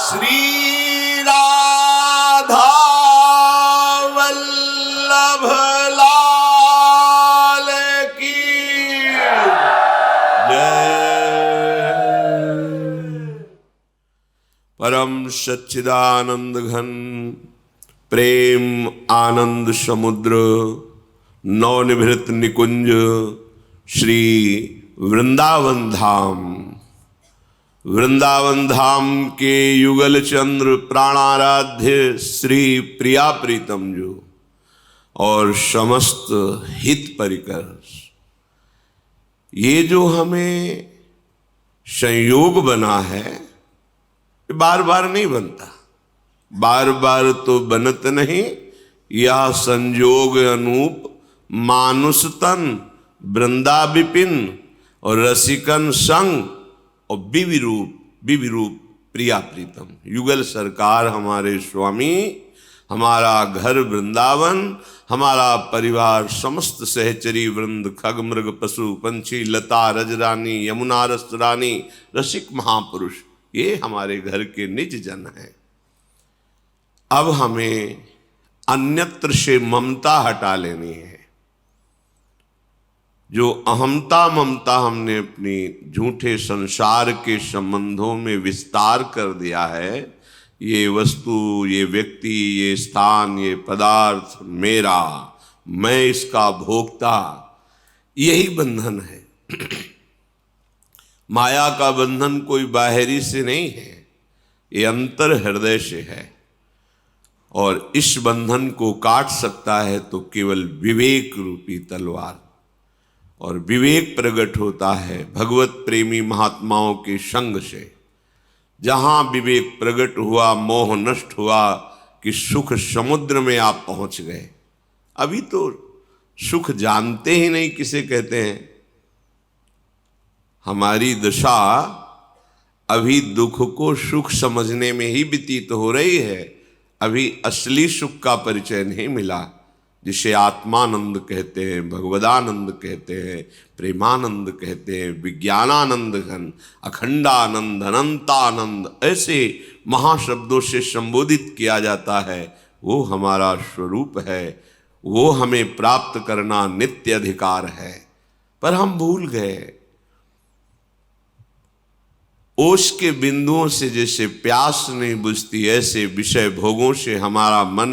श्री राधा वल्लभ लाल की जय। परम सच्चिदानंद घन प्रेम आनंद समुद्र नवनिभृत निकुंज श्री वृंदावन धाम, वृंदावन धाम के युगल चंद्र प्राणाराध्य श्री प्रिया प्रीतम जो और समस्त हित परिकर, ये जो हमें संयोग बना है बार बार नहीं बनता, बार बार तो बनत नहीं। यह संयोग अनूप मानुष तन वृंदा विपिन और रसिकन संग और विविरूप प्रिया प्रीतम। युगल सरकार हमारे स्वामी, हमारा घर वृंदावन, हमारा परिवार, समस्त सहचरी वृंद, खग मृग पशु पंछी लता रजरानी यमुना रस रानी रसिक महापुरुष, ये हमारे घर के निज जन हैं। अब हमें अन्यत्र से ममता हटा लेनी है। जो अहमता ममता हमने अपनी झूठे संसार के संबंधों में विस्तार कर दिया है, ये वस्तु, ये व्यक्ति, ये स्थान, ये पदार्थ मेरा, मैं इसका भोक्ता, यही बंधन है। माया का बंधन कोई बाहरी से नहीं है, ये अंतर हृदय से है। और इस बंधन को काट सकता है तो केवल विवेक रूपी तलवार। और विवेक प्रकट होता है भगवत प्रेमी महात्माओं के संग से। जहाँ विवेक प्रकट हुआ, मोह नष्ट हुआ कि सुख समुद्र में आप पहुँच गए। अभी तो सुख जानते ही नहीं किसे कहते हैं। हमारी दशा अभी दुख को सुख समझने में ही व्यतीत हो रही है। अभी असली सुख का परिचय नहीं मिला, जिसे आत्मानंद कहते हैं, भगवदानंद कहते हैं, प्रेमानंद कहते हैं, विज्ञानानंद घन, अखंडानंद, अनंतानंद, ऐसे महाशब्दों से संबोधित किया जाता है। वो हमारा स्वरूप है, वो हमें प्राप्त करना नित्य अधिकार है। पर हम भूल गए। ओस के बिंदुओं से जैसे प्यास नहीं बुझती, ऐसे विषय भोगों से हमारा मन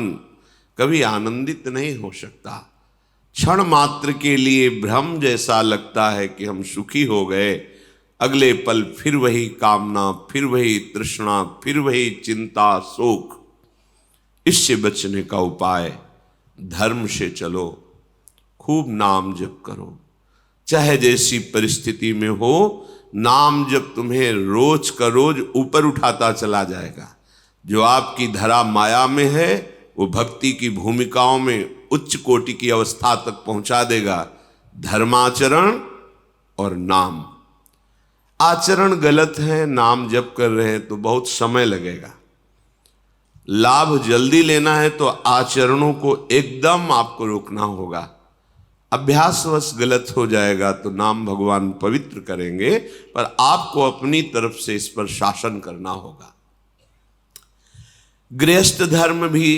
कभी आनंदित नहीं हो सकता। क्षण मात्र के लिए भ्रम जैसा लगता है कि हम सुखी हो गए, अगले पल फिर वही कामना, फिर वही तृष्णा, फिर वही चिंता, शोक। इससे बचने का उपाय धर्म से चलो, खूब नाम जप करो। चाहे जैसी परिस्थिति में हो, नाम जप तुम्हें रोज का रोज ऊपर उठाता चला जाएगा। जो आपकी धरा माया में है वो भक्ति की भूमिकाओं में उच्च कोटि की अवस्था तक पहुंचा देगा। धर्माचरण और नाम, आचरण गलत है, नाम जप कर रहे हैं तो बहुत समय लगेगा। लाभ जल्दी लेना है तो आचरणों को एकदम आपको रोकना होगा। अभ्यासवश गलत हो जाएगा तो नाम भगवान पवित्र करेंगे, पर आपको अपनी तरफ से इस पर शासन करना होगा। गृहस्थ धर्म भी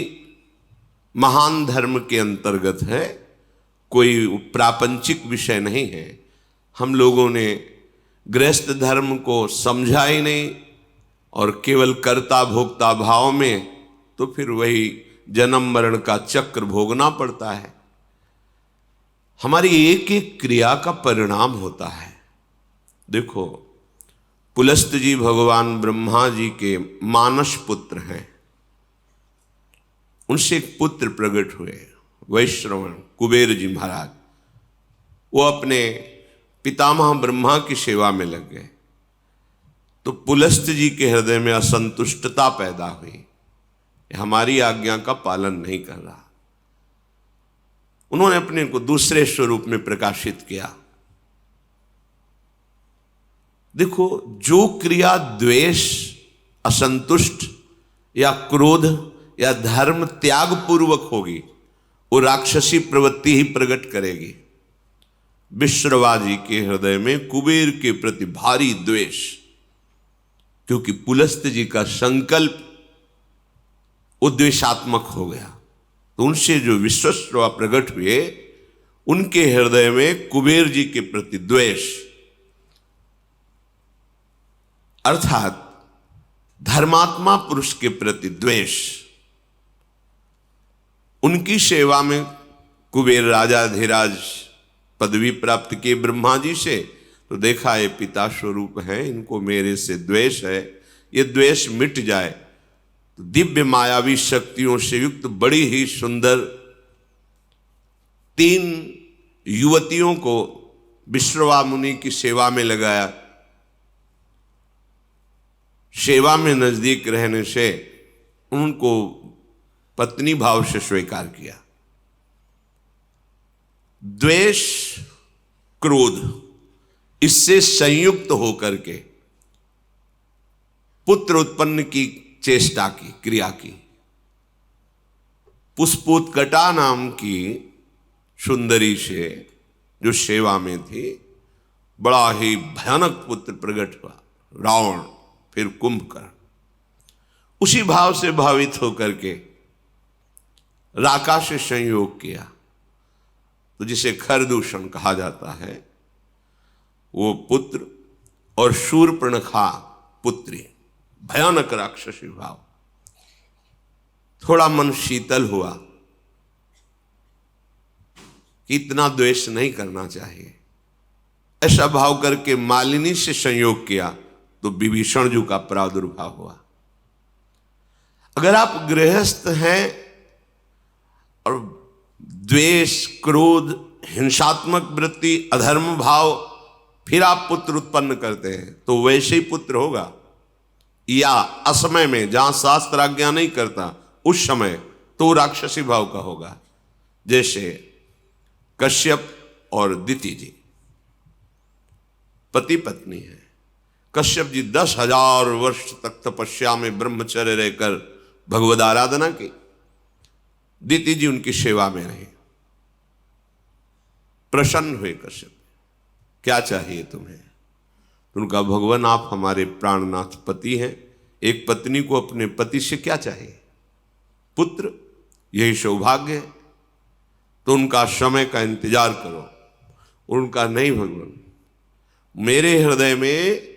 महान धर्म के अंतर्गत है, कोई प्रापंचिक विषय नहीं है। हम लोगों ने गृहस्थ धर्म को समझा ही नहीं और केवल कर्ता भोक्ता भाव में, तो फिर वही जन्म मरण का चक्र भोगना पड़ता है। हमारी एक एक क्रिया का परिणाम होता है। देखो, पुलस्त जी भगवान ब्रह्मा जी के मानस पुत्र हैं। उनसे एक पुत्र प्रकट हुए, वैश्रवण कुबेर जी महाराज। वो अपने पितामह ब्रह्मा की सेवा में लग गए तो पुलस्त जी के हृदय में असंतुष्टता पैदा हुई, हमारी आज्ञा का पालन नहीं कर रहा। उन्होंने अपने को दूसरे स्वरूप में प्रकाशित किया। देखो, जो क्रिया द्वेष, असंतुष्ट या क्रोध या धर्म त्याग पूर्वक होगी, वो राक्षसी प्रवृत्ति ही प्रकट करेगी। विश्रवा जी के हृदय में कुबेर के प्रति भारी द्वेष, क्योंकि पुलस्त जी का संकल्प उद्वेशात्मक हो गया। तो उनसे जो विश्वश्रवा प्रकट हुए, उनके हृदय में कुबेर जी के प्रति द्वेष, अर्थात धर्मात्मा पुरुष के प्रति द्वेष। उनकी सेवा में कुबेर राजा धीराज पदवी प्राप्त किए ब्रह्मा जी से, तो देखा ये पिता स्वरूप है, इनको मेरे से द्वेष है, ये द्वेष मिट जाए तो दिव्य मायावी शक्तियों से युक्त बड़ी ही सुंदर 3 युवतियों को विश्रवा मुनि की सेवा में लगाया। सेवा में नजदीक रहने से उनको पत्नी भाव से स्वीकार किया। द्वेष, क्रोध, इससे संयुक्त होकर के पुत्र उत्पन्न की चेष्टा की, क्रिया की। पुष्पोत्कटा नाम की सुंदरी से जो सेवा में थी, बड़ा ही भयानक पुत्र प्रकट हुआ, रावण, फिर कुंभकर्ण। उसी भाव से भावित होकर के राका से संयोग किया, तो जिसे खरदूषण कहा जाता है, वो पुत्र और शूर्पणखा पुत्री, भयानक राक्षसी भाव। थोड़ा मन शीतल हुआ कि इतना द्वेष नहीं करना चाहिए। ऐसा भाव करके मालिनी से संयोग किया तो विभीषण जी का प्रादुर्भाव हुआ। अगर आप गृहस्थ हैं और द्वेष, क्रोध, हिंसात्मक वृत्ति, अधर्म भाव, फिर आप पुत्र उत्पन्न करते हैं, तो वैसे ही पुत्र होगा। या असमय में, जहां शास्त्र आज्ञा नहीं करता, उस समय तो राक्षसी भाव का होगा। जैसे कश्यप और दिति जी पति पत्नी है। कश्यप जी 10,000 वर्ष तक तपस्या में ब्रह्मचर्य रहकर भगवद आराधना की। दिति जी उनकी सेवा में रहे। प्रसन्न हुए कश्यप, क्या चाहिए तुम्हें? उनका, भगवान आप हमारे प्राणनाथ पति हैं, एक पत्नी को अपने पति से क्या चाहिए? पुत्र, यही सौभाग्य है। तो उनका समय का इंतजार करो। उनका, नहीं भगवान, मेरे हृदय में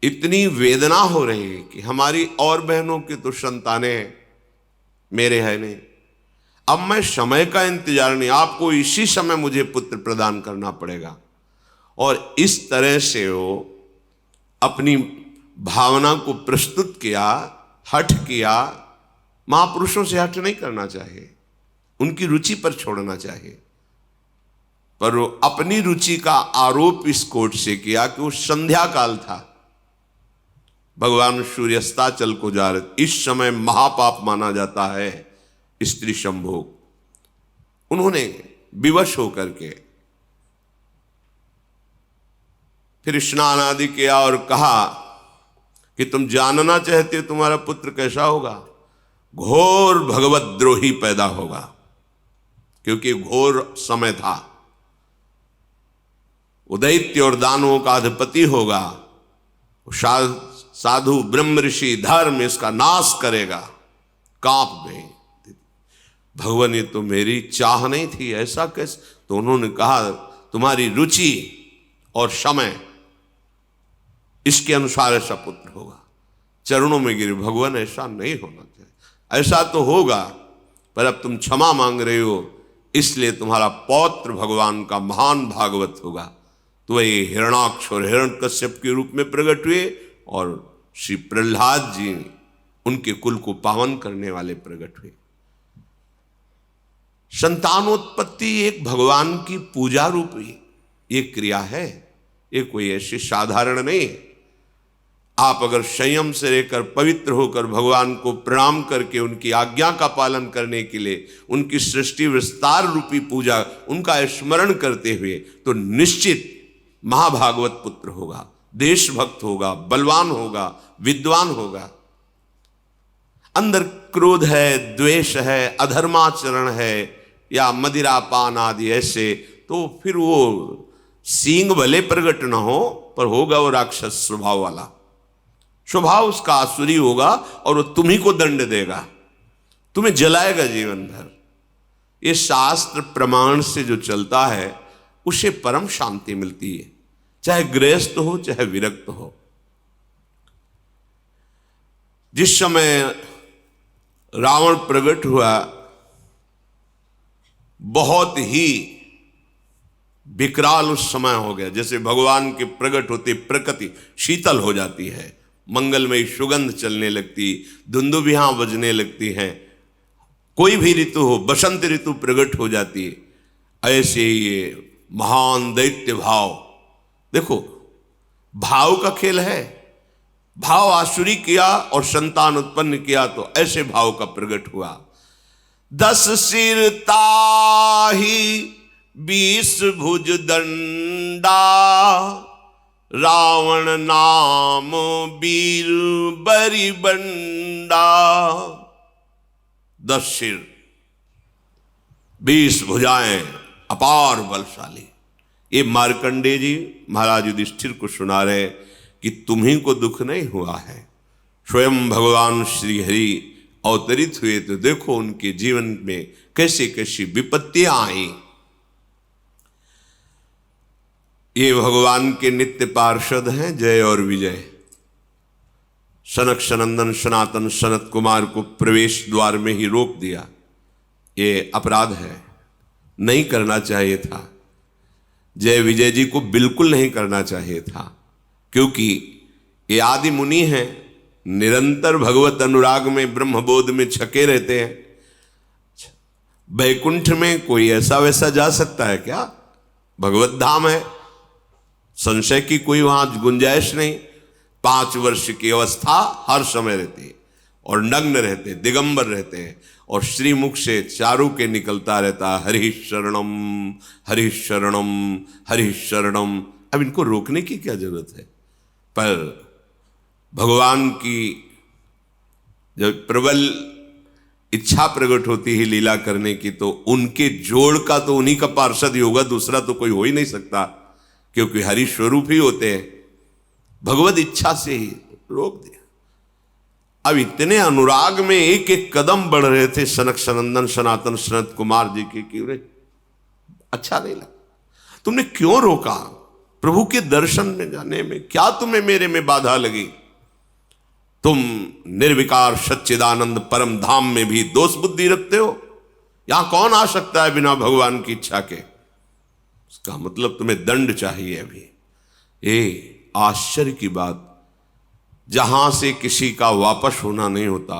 इतनी वेदना हो रही है कि हमारी और बहनों की तो संतानें हैं, मेरे है नहीं। अब मैं समय का इंतजार नहीं, आपको इसी समय मुझे पुत्र प्रदान करना पड़ेगा। और इस तरह से वो अपनी भावना को प्रस्तुत किया, हठ किया। महापुरुषों से हठ नहीं करना चाहिए, उनकी रुचि पर छोड़ना चाहिए। पर वो अपनी रुचि का आरोप इस कोर्ट से किया कि वो संध्या काल था, भगवान सूर्यास्ताचल को जा रहे, इस समय महापाप माना जाता है स्त्री संभोग। उन्होंने विवश होकर के फिर स्नान आदि किया और कहा कि तुम जानना चाहते हो तुम्हारा पुत्र कैसा होगा? घोर भगवत द्रोही पैदा होगा, क्योंकि घोर समय था। उदैत्य और दानवों का अधिपति होगा, साधु ब्रह्म ऋषि धर्म इसका नाश करेगा। कांप गए। भगवान ये तो मेरी चाह नहीं थी, ऐसा कैसे? तो उन्होंने कहा तुम्हारी रुचि और समय इसके अनुसार ऐसा पुत्र होगा। चरणों में गिरे, भगवान ऐसा नहीं होना चाहिए, ऐसा तो होगा पर अब तुम क्षमा मांग रहे हो, इसलिए तुम्हारा पौत्र भगवान का महान भागवत होगा। तो ये हिरणाक्ष और हिरण्यकश्यप के रूप में प्रकट हुए और श्री प्रहलाद जी उनके कुल को पावन करने वाले प्रकट हुए। संतानोत्पत्ति एक भगवान की पूजा रूपी एक क्रिया है, ये कोई ऐसी साधारण नहीं है। आप अगर संयम से रहकर पवित्र होकर भगवान को प्रणाम करके उनकी आज्ञा का पालन करने के लिए उनकी सृष्टि विस्तार रूपी पूजा उनका स्मरण करते हुए, तो निश्चित महाभागवत पुत्र होगा, देशभक्त होगा, बलवान होगा, विद्वान होगा। अंदर क्रोध है, द्वेष है, अधर्माचरण है या मदिरापान आदि ऐसे, तो फिर वो सींग भले प्रकट न हो पर होगा वो राक्षस स्वभाव वाला, स्वभाव उसका आसुरी होगा और वो तुम्ही को दंड देगा, तुम्हें जलाएगा जीवन भर। ये शास्त्र प्रमाण से जो चलता है उसे परम शांति मिलती है, चाहे गृहस्थ हो चाहे विरक्त हो। जिस समय रावण प्रकट हुआ बहुत ही विकराल उस समय हो गया, जैसे भगवान के प्रकट होते प्रकृति शीतल हो जाती है, मंगलमयी सुगंध चलने लगती, धुंदुभियां बजने लगती हैं, कोई भी ऋतु हो, बसंत ऋतु प्रकट हो जाती है। ऐसे ये महान दैत्य भाव, देखो भाव का खेल है, भाव आसुरी किया और संतान उत्पन्न किया, तो ऐसे भाव का प्रकट हुआ। 10 सिर ताहि 20 भुज दंडा, रावण नाम वीर बरी बंडा। 10 सिर 20 भुजाएं, अपार बलशाली। ये मार्कंडेय जी महाराज युधिष्ठिर को सुना रहे कि तुम्ही को दुख नहीं हुआ है, स्वयं भगवान श्री हरि अवतरित हुए तो देखो उनके जीवन में कैसे कैसी विपत्तियां आई। ये भगवान के नित्य पार्षद हैं जय और विजय। सनक सनंदन सनातन सनत कुमार को प्रवेश द्वार में ही रोक दिया, ये अपराध है, नहीं करना चाहिए था। जय विजय जी को बिल्कुल नहीं करना चाहिए था, क्योंकि ये आदि मुनि हैं, निरंतर भगवत अनुराग में ब्रह्मबोध में छके रहते हैं। बैकुंठ में कोई ऐसा वैसा जा सकता है क्या? भगवत धाम है, संशय की कोई वहां गुंजाइश नहीं। 5 वर्ष की अवस्था हर समय रहती है और नग्न रहते, दिगंबर रहते हैं और श्रीमुख से चारों के निकलता रहता हरि शरणम हरि शरणम हरि शरणम। अब इनको रोकने की क्या जरूरत है? पर भगवान की जब प्रबल इच्छा प्रकट होती है लीला करने की, तो उनके जोड़ का तो उन्हीं का पार्षद ही होगा, दूसरा तो कोई हो ही नहीं सकता, क्योंकि हरि स्वरूप ही होते हैं। भगवत इच्छा से ही रोक दिया। अब इतने अनुराग में एक एक कदम बढ़ रहे थे सनक सनंदन सनातन सनत कुमार जी के, कि उन्हें अच्छा नहीं लगा। तुमने क्यों रोका? प्रभु के दर्शन में जाने में क्या तुम्हें मेरे में बाधा लगी? तुम निर्विकार सच्चिदानंद परम धाम में भी दोष बुद्धि रखते हो। यहां कौन आ सकता है बिना भगवान की इच्छा के? इसका मतलब तुम्हें दंड चाहिए अभी। आश्चर्य की बात, जहां से किसी का वापस होना नहीं होता,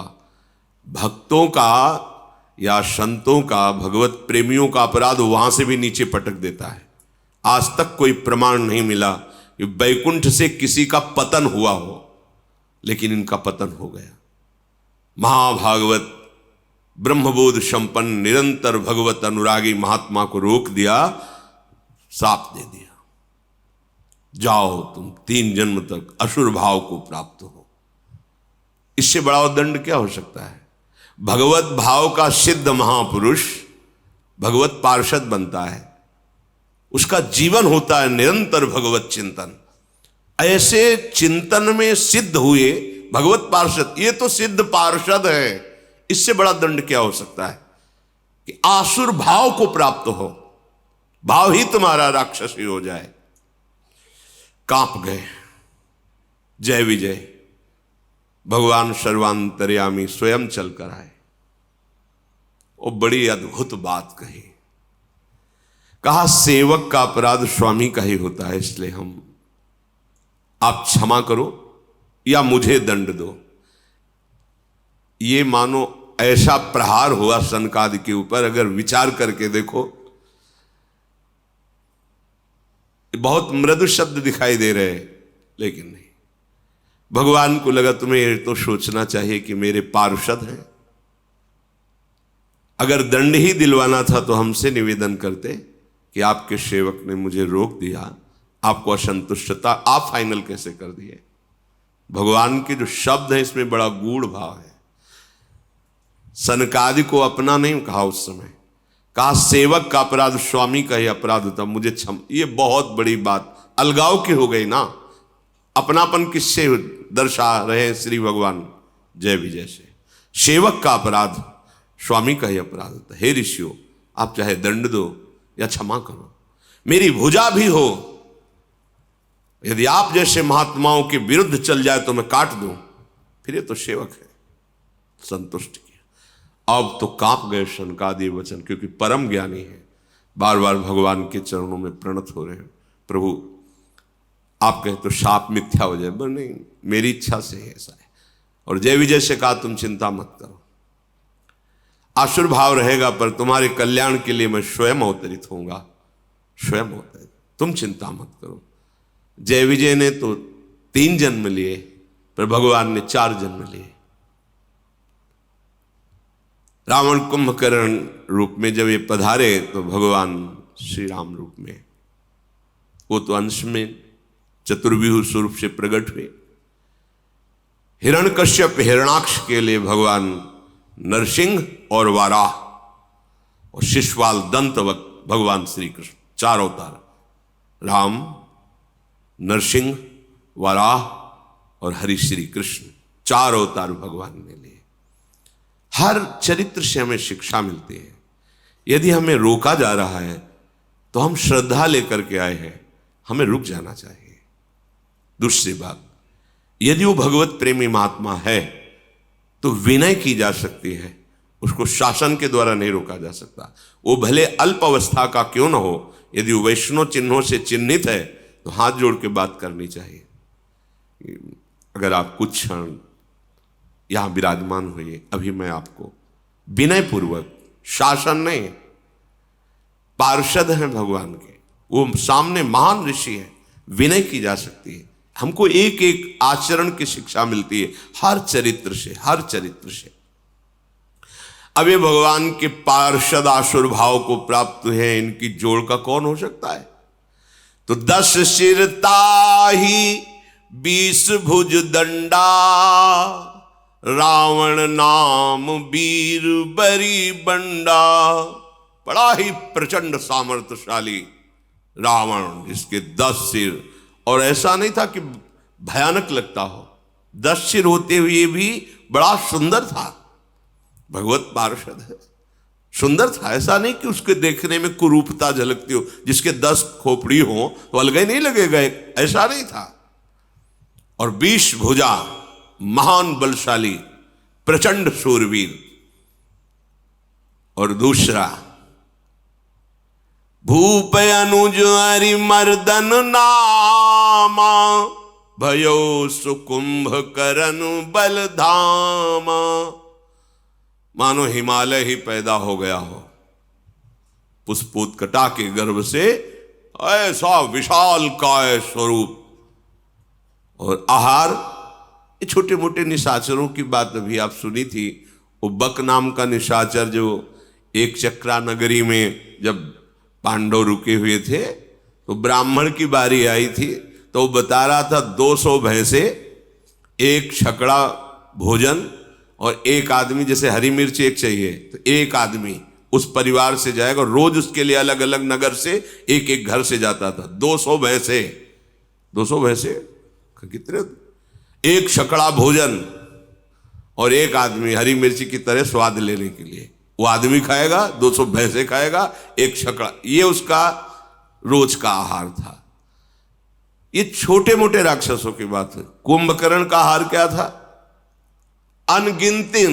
भक्तों का या संतों का, भगवत प्रेमियों का अपराध वहां से भी नीचे पटक देता है। आज तक कोई प्रमाण नहीं मिला कि बैकुंठ से किसी का पतन हुआ हो, लेकिन इनका पतन हो गया। महाभागवत ब्रह्मबोध संपन्न निरंतर भगवत अनुरागी महात्मा को रोक दिया, साप दे दिया। जाओ तुम 3 जन्म तक असुर भाव को प्राप्त हो। इससे बड़ा दंड क्या हो सकता है? भगवत भाव का सिद्ध महापुरुष भगवत पार्षद बनता है, उसका जीवन होता है निरंतर भगवत चिंतन। ऐसे चिंतन में सिद्ध हुए भगवत पार्षद, ये तो सिद्ध पार्षद है, इससे बड़ा दंड क्या हो सकता है कि आसुर भाव को प्राप्त हो, भाव ही तुम्हारा राक्षसी हो जाए। कांप गए। जय विजय। भगवान सर्वांतर्यामी स्वयं चलकर आए और बड़ी अद्भुत बात कही। कहा सेवक का अपराध स्वामी का ही होता है, इसलिए आप क्षमा करो या मुझे दंड दो। ये मानो ऐसा प्रहार हुआ सनकादि के ऊपर, अगर विचार करके देखो बहुत मृदु शब्द दिखाई दे रहे हैं, लेकिन नहीं, भगवान को लगा तुम्हें ये तो सोचना चाहिए कि मेरे पार्षद हैं। अगर दंड ही दिलवाना था तो हमसे निवेदन करते कि आपके सेवक ने मुझे रोक दिया, आपको असंतुष्टता, आप फाइनल कैसे कर दिए। भगवान के जो शब्द है इसमें बड़ा गूढ़ भाव है। सनकादि को अपना नहीं कहा उस समय, कहा सेवक का अपराध स्वामी का ही अपराध होता, मुझे क्षम। ये बहुत बड़ी बात अलगाव की हो गई ना। अपनापन किससे दर्शा रहे श्री भगवान जय विजय से। सेवक का अपराध स्वामी का ही अपराध होता है। हे ऋषियों, आप चाहे दंड दो या क्षमा करो, मेरी भुजा भी हो, यदि आप जैसे महात्माओं के विरुद्ध चल जाए तो मैं काट दूं, फिर ये तो सेवक है। संतुष्ट किया। अब तो कांप गए सनकादि वचन, क्योंकि परम ज्ञानी है, बार बार भगवान के चरणों में प्रणत हो रहे हैं। प्रभु आप कहे तो शाप मिथ्या हो जाए, पर नहीं, मेरी इच्छा से ऐसा है। और जय विजय से कहा तुम चिंता मत करो, आसुर भाव रहेगा पर तुम्हारे कल्याण के लिए मैं स्वयं अवतरित होऊंगा, स्वयं अवतरित, तुम चिंता मत करो। जय विजय ने तो 3 जन्म लिए, पर भगवान ने 4 जन्म लिए। रावण कुंभकर्ण रूप में जब ये पधारे तो भगवान श्री राम रूप में, वो तो अंश में चतुर्व्यूह स्वरूप से प्रकट हुए। हिरण्यकश्यप हिरणाक्ष के लिए भगवान नरसिंह और वाराह, और शिशुपाल दंतवत भगवान श्री कृष्ण, 4 अवतार, राम, नरसिंह, वाराह और हरि श्री कृष्ण, 4 अवतार भगवान ने लिए। हर चरित्र से हमें शिक्षा मिलती है। यदि हमें रोका जा रहा है तो हम श्रद्धा लेकर के आए हैं, हमें रुक जाना चाहिए। दूसरी बात, यदि वो भगवत प्रेमी महात्मा है तो विनय की जा सकती है, उसको शासन के द्वारा नहीं रोका जा सकता। वो भले अल्प अवस्था का क्यों ना हो, यदि वो वैष्णव चिन्हों से चिन्हित है तो हाथ जोड़ के बात करनी चाहिए। अगर आप कुछ क्षण यहां विराजमान हुए, अभी मैं आपको विनय पूर्वक, शासन नहीं, पार्षद हैं भगवान के, वो सामने महान ऋषि है, विनय की जा सकती है। हमको एक एक आचरण की शिक्षा मिलती है हर चरित्र से, हर चरित्र से। अब ये भगवान के पार्षद आसुर भाव को प्राप्त है, इनकी जोड़ का कौन हो सकता है? तो 10 सिर ताही 20 भुज दंडा, रावण नाम वीर बरी बंडा। बड़ा ही प्रचंड सामर्थ्यशाली रावण, जिसके 10 सिर, और ऐसा नहीं था कि भयानक लगता हो, 10 सिर होते हुए भी बड़ा सुंदर था। भगवत पार्षद है, सुंदर था। ऐसा नहीं कि उसके देखने में कुरूपता झलकती हो, जिसके 10 खोपड़ी हो तो अलग ही नहीं लगेगा, ऐसा नहीं था। और 20 भुजा, महान बलशाली, प्रचंड शूरवीर। और दूसरा, भूप अनुज हरि मर्दन नामा, भयो सुकुंभ करन बलधामा। मानो हिमालय ही पैदा हो गया हो, पुष्पोत्कटा के गर्भ से, ऐसा विशाल काय स्वरूप। और आहार, ये छोटे मोटे निशाचरों की बात अभी आप सुनी थी। वो बक नाम का निशाचर जो एक चक्रा नगरी में जब पांडव रुके हुए थे तो ब्राह्मण की बारी आई थी, तो वो बता रहा था 200 भैंसे, एक छकड़ा भोजन, और एक आदमी, जैसे हरी मिर्च एक चाहिए तो एक आदमी उस परिवार से जाएगा, रोज उसके लिए अलग अलग नगर से एक एक घर से जाता था। 200 भैंसे, 200 भैंसे कितने, एक छकड़ा भोजन और एक आदमी हरी मिर्ची की तरह स्वाद लेने के लिए। वो आदमी खाएगा, 200 भैंसे खाएगा, एक छकड़ा, ये उसका रोज का आहार था। ये छोटे मोटे राक्षसों की बात है। कुंभकर्ण का आहार क्या था? अनगिनती,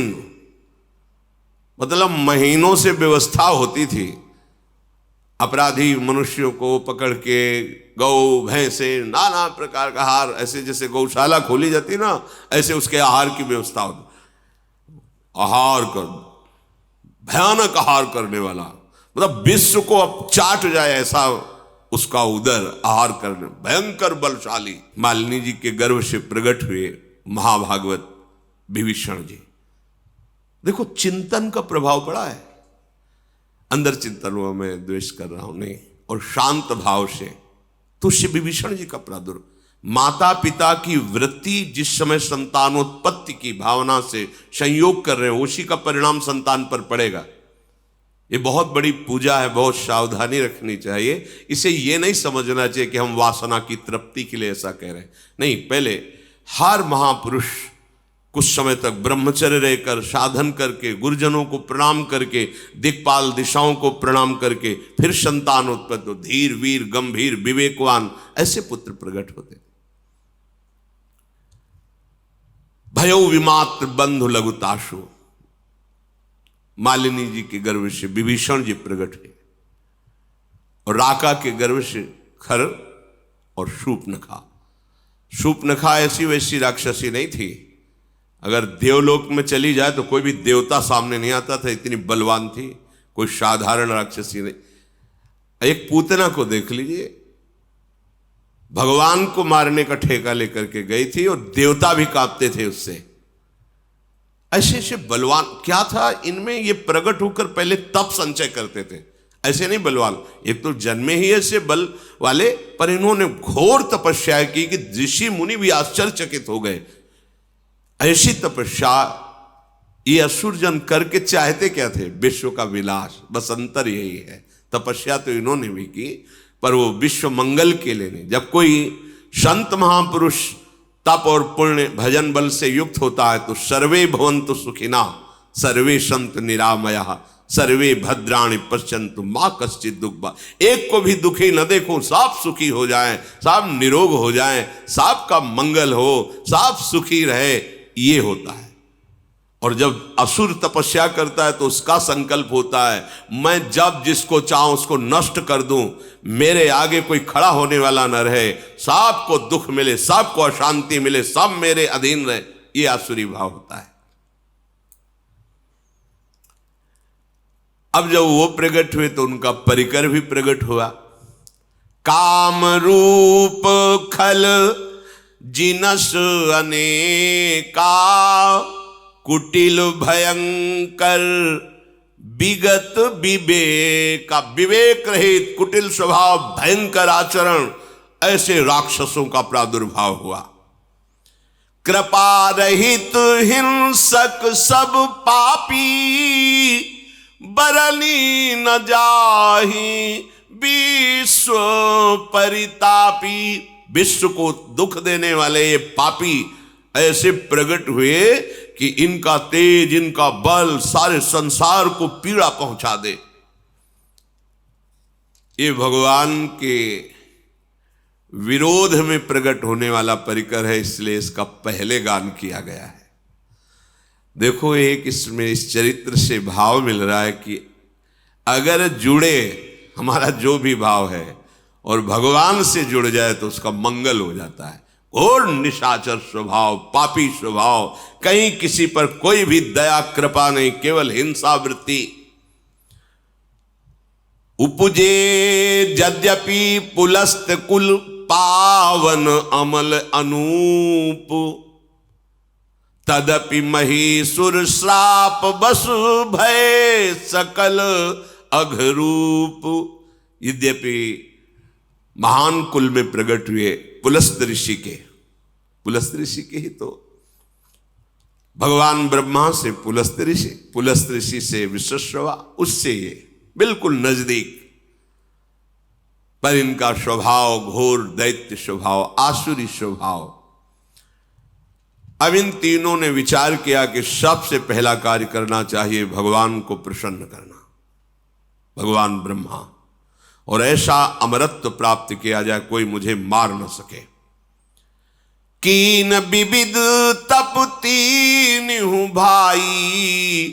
मतलब महीनों से व्यवस्था होती थी अपराधी मनुष्यों को पकड़ के, गौ भैंसे नाना प्रकार का आहार, ऐसे जैसे गौशाला खोली जाती ना, ऐसे उसके आहार की व्यवस्था होती। आहार कर, भयानक आहार करने वाला, मतलब विश्व को अब चाट जाए ऐसा उसका उदर, आहार करने, भयंकर बलशाली। मालिनी जी के गर्भ से प्रकट हुए महाभागवत विभीषण जी। देखो चिंतन का प्रभाव पड़ा है, अंदर चिंतन हुआ, मैं द्वेष कर रहा हूं नहीं, और शांत भाव से तो श्री विभीषण जी का प्रादुर्भाव, माता पिता की वृत्ति जिस समय संतानोत्पत्ति की भावना से संयोग कर रहे हैं, उसी का परिणाम संतान पर पड़ेगा। ये बहुत बड़ी पूजा है, बहुत सावधानी रखनी चाहिए। इसे ये नहीं समझना चाहिए कि हम वासना की तृप्ति के लिए ऐसा कह रहे हैं, नहीं। पहले हर महापुरुष कुछ समय तक ब्रह्मचर्य रहकर साधन करके, गुरुजनों को प्रणाम करके, दिक्पाल दिशाओं को प्रणाम करके फिर संतान उत्पन्न हो, धीर वीर गंभीर विवेकवान ऐसे पुत्र प्रकट होते। भयो विमात्र बंधु लघुताशु, मालिनी जी के गर्भ से विभीषण जी प्रकट हुए, और राका के गर्भ से खर और शूर्पणखा। शूर्पणखा ऐसी वैसी राक्षसी नहीं थी, अगर देवलोक में चली जाए तो कोई भी देवता सामने नहीं आता था, इतनी बलवान थी, कोई साधारण राक्षसी नहीं। एक पूतना को देख लीजिए, भगवान को मारने का ठेका लेकर के गई थी और देवता भी कांपते थे उससे। ऐसे ऐसे बलवान क्या था इनमें, ये प्रकट होकर पहले तप संचय करते थे, ऐसे नहीं बलवान, एक तो जन्मे ही ऐसे बल वाले, पर इन्होंने घोर तपस्या की कि ऋषि मुनि भी आश्चर्यचकित हो गए। ऐसी तपस्या ये असुरजन करके चाहते क्या थे? विश्व का विलास, बस अंतर यही है। तपस्या तो इन्होंने भी की, पर वो विश्व मंगल के लिए नहीं। जब कोई संत महापुरुष तप और पुण्य भजन बल से युक्त होता है तो सर्वे भवन्तु सुखिना, सर्वे संत निरामया, सर्वे भद्राणि पश्यन्तु माँ कश्चित् दुःख। एक को भी दुखी न देखो, सब सुखी हो जाएं, सब निरोग हो जाएं, सबका मंगल हो, सब सुखी रहे, ये होता है। और जब असुर तपस्या करता है तो उसका संकल्प होता है, मैं जब जिसको चाहूं उसको नष्ट कर दूं, मेरे आगे कोई खड़ा होने वाला न रहे, सबको दुख मिले, सबको अशांति मिले, सब मेरे अधीन रहे, ये आसुरी भाव होता है। अब जब वो प्रकट हुए तो उनका परिकर भी प्रकट हुआ। काम रूप खल जिनस अनेका, कुटिल भयंकर विगत विवेका। विवेक रहित कुटिल स्वभाव, भयंकर आचरण, ऐसे राक्षसों का प्रादुर्भाव हुआ। कृपा रहित हिंसक सब पापी, बरनी न जाहि विश्व परितापी। विश्व को दुख देने वाले ये पापी ऐसे प्रकट हुए कि इनका तेज, इनका बल सारे संसार को पीड़ा पहुंचा दे। ये भगवान के विरोध में प्रकट होने वाला परिकर है, इसलिए इसका पहले गान किया गया है। देखो एक इसमें इस चरित्र से भाव मिल रहा है कि अगर जुड़े हमारा जो भी भाव है और भगवान से जुड़ जाए तो उसका मंगल हो जाता है। और निशाचर स्वभाव, पापी स्वभाव, कहीं किसी पर कोई भी दया कृपा नहीं, केवल हिंसा वृत्ति। उपजे यद्यपि पुलस्त कुल, पावन अमल अनूप, तदपि महीसुर श्राप बस भय सकल अघरूप। यद्यपि महान कुल में प्रकट हुए, पुलस्त ऋषि के, पुलस्त ऋषि के ही तो भगवान ब्रह्मा से पुलस्त ऋषि, पुलस्त ऋषि से विश्वश्रवा, उससे ये बिल्कुल नजदीक, पर इनका स्वभाव घोर दैत्य स्वभाव, आसुरी स्वभाव। अब इन तीनों ने विचार किया कि सबसे पहला कार्य करना चाहिए भगवान को प्रसन्न करना, भगवान ब्रह्मा, और ऐसा अमरत्व प्राप्त किया जाए कोई मुझे मार न सके। कीन विविध तप तीन हूं भाई,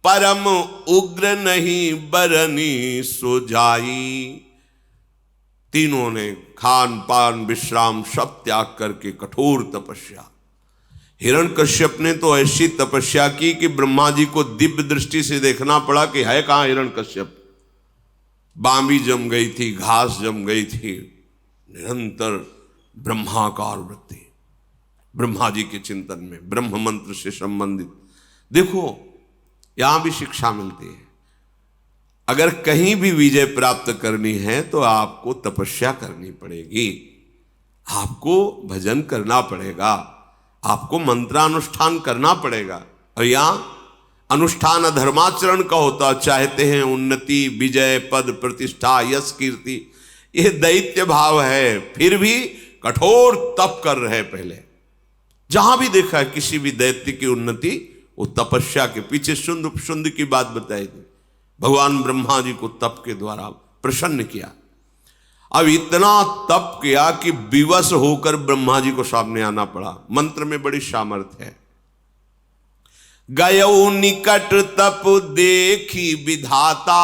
परम उग्र नहीं बरनी सो जाई। तीनों ने खान पान विश्राम सब त्याग करके कठोर तपस्या। हिरण्यकश्यप ने तो ऐसी तपस्या की कि ब्रह्मा जी को दिव्य दृष्टि से देखना पड़ा कि है कहां हिरण्यकश्यप। बांबी जम गई थी, घास जम गई थी, निरंतर ब्रह्माकार वृत्ति, ब्रह्मा जी के चिंतन में, ब्रह्म मंत्र से संबंधित। देखो यहां भी शिक्षा मिलती है, अगर कहीं भी विजय प्राप्त करनी है तो आपको तपस्या करनी पड़ेगी, आपको भजन करना पड़ेगा, आपको मंत्रानुष्ठान करना पड़ेगा। और यहां अनुष्ठान धर्माचरण का होता, चाहते हैं उन्नति, विजय, पद, प्रतिष्ठा, यश, कीर्ति, यह दैत्य भाव है, फिर भी कठोर तप कर रहे। पहले जहां भी देखा है किसी भी दैत्य की उन्नति, वो तपस्या के पीछे शुंद की बात बताई थी। भगवान ब्रह्मा जी को तप के द्वारा प्रसन्न किया। अब इतना तप किया कि विवश होकर ब्रह्मा जी को सामने आना पड़ा। मंत्र में बड़ी सामर्थ्य है। गयो निकट तप देखी विधाता,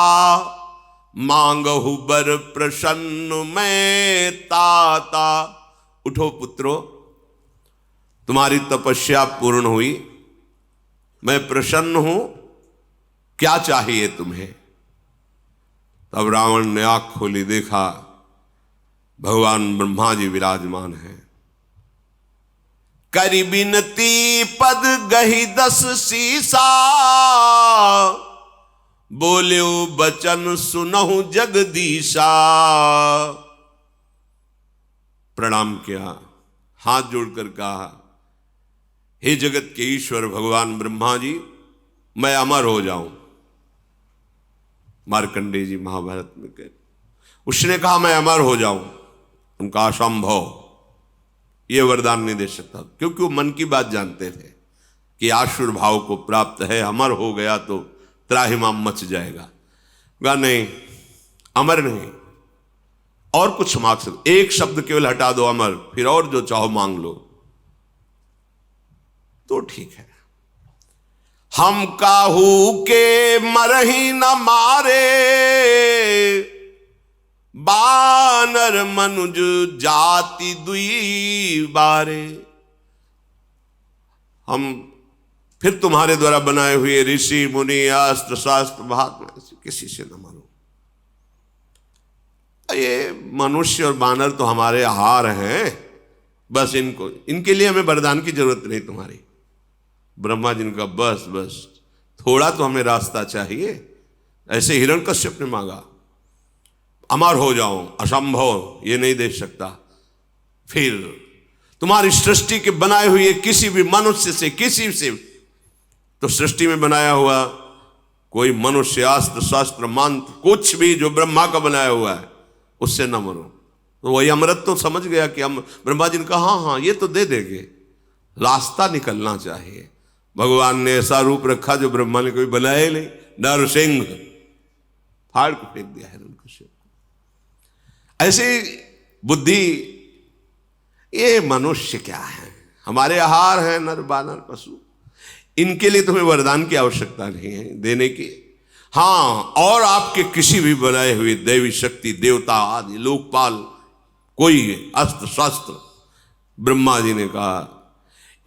मांगहु बर प्रसन्न मैं ताता। उठो पुत्रो, तुम्हारी तपस्या पूर्ण हुई, मैं प्रसन्न हूं, क्या चाहिए तुम्हें? तब रावण ने आंख खोली, देखा भगवान ब्रह्मा जी विराजमान हैं। करी बिनती पद गही 10 सीसा, बोल्यो बचन सुनहु जगदीशा। प्रणाम किया, हाथ जोड़कर कहा, हे जगत के ईश्वर भगवान ब्रह्मा जी, मैं अमर हो जाऊं। मार्कंडेय जी महाभारत में कहते, उसने कहा मैं अमर हो जाऊं। उनका असंभव, यह वरदान नहीं दे सकता, क्योंकि वो मन की बात जानते थे कि आसुर भाव को प्राप्त है, अमर हो गया तो त्राहिमाम मच जाएगा। कहा नहीं, अमर नहीं, और कुछ मांग सकते, एक शब्द केवल हटा दो अमर, फिर और जो चाहो मांग लो तो ठीक है। हम काहू के मरही न मारे, बानर मनुज जाति दुई बारे। हम फिर तुम्हारे द्वारा बनाए हुए ऋषि मुनि अस्त्र शास्त्र महात्मा किसी से न मानो। ये मनुष्य और बानर तो हमारे आहार हैं, बस इनके लिए हमें वरदान की जरूरत नहीं तुम्हारी। ब्रह्मा जी का बस थोड़ा तो हमें रास्ता चाहिए। ऐसे हिरण्यकश्यप ने मांगा, अमर हो जाऊं, असंभव, ये नहीं दे सकता। फिर तुम्हारी सृष्टि के बनाए हुए किसी भी मनुष्य से, किसी से, तो सृष्टि में बनाया हुआ कोई मनुष्य, अस्त्र शास्त्र मंत्र, कुछ भी जो ब्रह्मा का बनाया हुआ है, उससे न मरो। तो वही अमृत तो समझ गया कि हम, ब्रह्मा जी ने कहा हाँ ये तो दे देंगे, रास्ता निकलना चाहिए। भगवान ने ऐसा रूप रखा जो ब्रह्मा ने कोई बनाया ही नहीं, नरसिंह, फाड़ के फेंक दिया हिरण्यकश्यप। ऐसे बुद्धि, ये मनुष्य क्या है, हमारे आहार है नर बानर पशु, इनके लिए तुम्हें वरदान की आवश्यकता नहीं है देने की। हाँ, और आपके किसी भी बनाए हुए दैवी शक्ति, देवता आदि, लोकपाल, कोई अस्त्र शस्त्र, ब्रह्मा जी ने कहा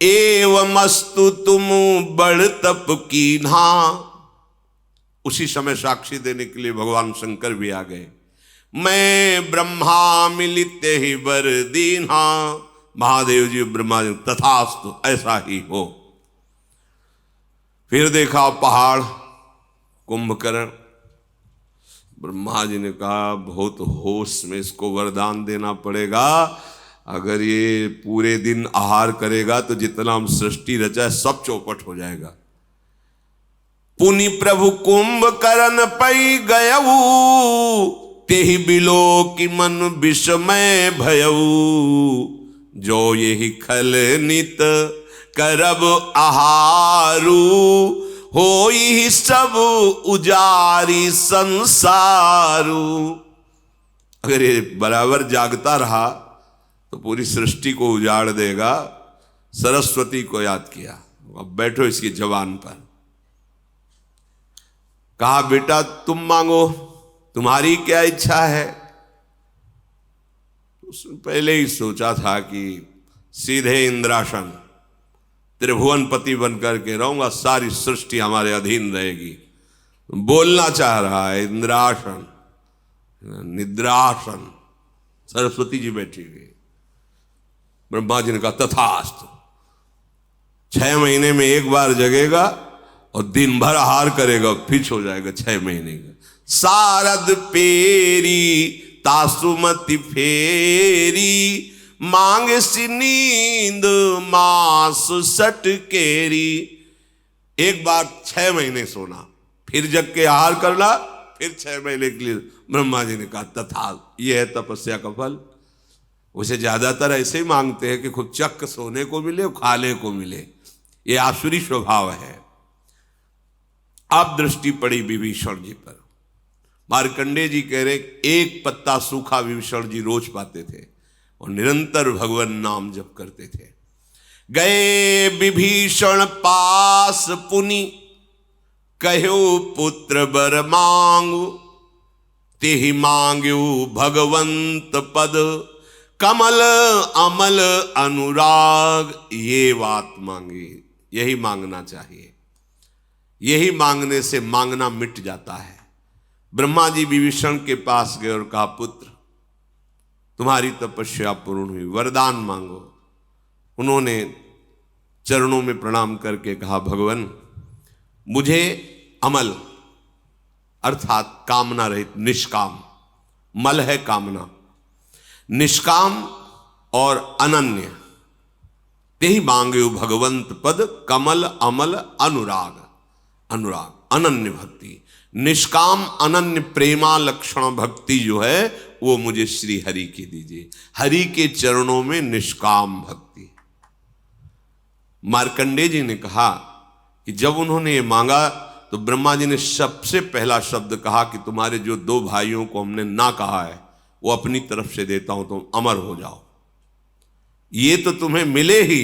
एवमस्तु तुम बड़ तप कीन्हा। उसी समय साक्षी देने के लिए भगवान शंकर भी आ गए। मैं ब्रह्मा मिलित ही बर दीन्हा। महादेव जी ब्रह्मा जी, तथास्तु, ऐसा ही हो। फिर देखा पहाड़, कुंभकर्ण। ब्रह्मा जी ने कहा बहुत होश में इसको वरदान देना पड़ेगा, अगर ये पूरे दिन आहार करेगा तो जितना हम सृष्टि रचा है सब चौपट हो जाएगा। पुनि प्रभु कुंभ करन पई गयऊ, तेहि बिलो की मन विषमय भयऊ। जो यही खल नित करब आहारू, होई सब उजारी संसारू। अगर ये बराबर जागता रहा तो पूरी सृष्टि को उजाड़ देगा। सरस्वती को याद किया, अब बैठो इसकी जबान पर। कहा बेटा तुम मांगो, तुम्हारी क्या इच्छा है। उसने पहले ही सोचा था कि सीधे इंद्रासन, त्रिभुवनपति बनकर के रहूंगा, सारी सृष्टि हमारे अधीन रहेगी। बोलना चाह रहा है इंद्रासन, निद्रासन। सरस्वती जी बैठी हुई। ब्रह्मा जी ने कहा तथास्तु। 6 महीने में एक बार जगेगा और दिन भर आहार करेगा, फिर हो जाएगा 6 महीने का। सारद पेरी तासुमति फेरी, मांग सी नींद मास सटकेरी। एक बार 6 महीने सोना, फिर जग के आहार करना, फिर 6 महीने के लिए। ब्रह्मा जी ने कहा तथा, यह है तपस्या का फल। उसे ज्यादातर ऐसे ही मांगते हैं कि खूब चक्क सोने को मिले, खाने को मिले। ये आसुरी स्वभाव है। अब दृष्टि पड़ी विभीषण जी पर। मार्कंडेय जी कह रहे एक पत्ता सूखा विभीषण जी रोज पाते थे और निरंतर भगवान नाम जप करते थे। गए विभीषण पास पुनि, कहो पुत्र बर मांगू। तेहि मांग्यू भगवंत पद, कमल अमल अनुराग। ये बात मांगी, यही मांगना चाहिए। यही मांगने से मांगना मिट जाता है। ब्रह्मा जी विभीषण के पास गए और कहा पुत्र तुम्हारी तपस्या पूर्ण हुई, वरदान मांगो। उन्होंने चरणों में प्रणाम करके कहा भगवान मुझे अमल अर्थात कामना रहित, निष्काम, मल है कामना, निष्काम और अनन्य, तेहि मांगे भगवंत पद, कमल अमल अनुराग। अनुराग अनन्य भक्ति, निष्काम अनन्य प्रेमा लक्षण भक्ति जो है वो मुझे श्री हरि की दीजिए। हरि के चरणों में निष्काम भक्ति। मार्कंडेय जी ने कहा कि जब उन्होंने ये मांगा तो ब्रह्मा जी ने सबसे पहला शब्द कहा कि तुम्हारे जो 2 भाइयों को हमने ना कहा है वो अपनी तरफ से देता हूं, तुम अमर हो जाओ। ये तो तुम्हें मिले ही,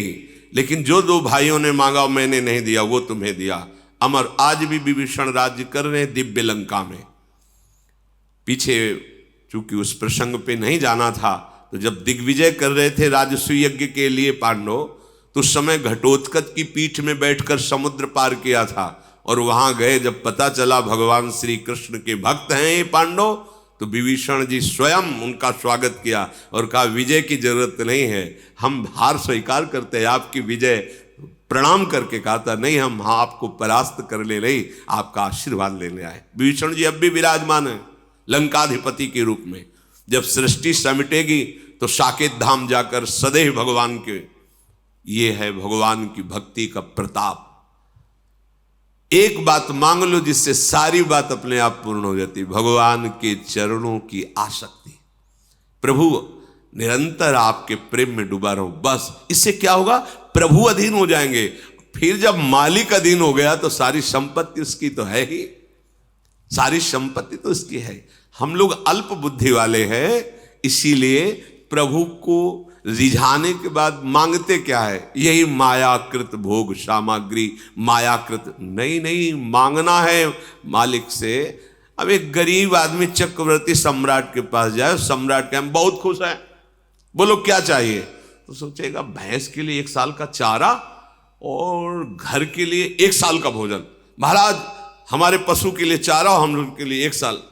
लेकिन जो 2 भाइयों ने मांगा मैंने नहीं दिया वो तुम्हें दिया। अमर। आज भी विभीषण राज्य कर रहे हैं दिव्य लंका में। पीछे चूंकि उस प्रसंग पे नहीं जाना था, तो जब दिग्विजय कर रहे थे राजसूय यज्ञ के लिए पांडव, तो उस समय घटोत्कच की पीठ में बैठकर समुद्र पार किया था। और वहां गए, जब पता चला भगवान श्री कृष्ण के भक्त हैं ये पांडव, तो विभीषण जी स्वयं उनका स्वागत किया और कहा विजय की जरूरत नहीं है, हम हार स्वीकार करते हैं, आपकी विजय। प्रणाम करके कहा था नहीं, हम आपको परास्त करने नहीं, आपका आशीर्वाद लेने आए। विभीषण जी अब भी विराजमान है लंकाधिपति के रूप में। जब सृष्टि समिटेगी तो साकेत धाम जाकर सदैव भगवान के, ये है भगवान की भक्ति का प्रताप। एक बात मांग लो जिससे सारी बात अपने आप पूर्ण हो जाती, भगवान के चरणों की आसक्ति। प्रभु निरंतर आपके प्रेम में डूबा रहो, बस। इससे क्या होगा, प्रभु अधीन हो जाएंगे। फिर जब मालिक अधीन हो गया तो सारी संपत्ति उसकी तो है ही, सारी संपत्ति तो उसकी है। हम लोग अल्प बुद्धि वाले हैं, इसीलिए प्रभु को रिझाने के बाद मांगते क्या है, यही मायाकृत भोग सामग्री, मायाकृत। नहीं, मांगना है मालिक से। अब एक गरीब आदमी चक्रवर्ती सम्राट के पास जाए, सम्राट के हम बहुत खुश हैं, बोलो क्या चाहिए, तो सोचेगा भैंस के लिए 1 साल का चारा और घर के लिए 1 साल का भोजन। महाराज हमारे पशु के लिए चारा और हम लोग के लिए 1 साल।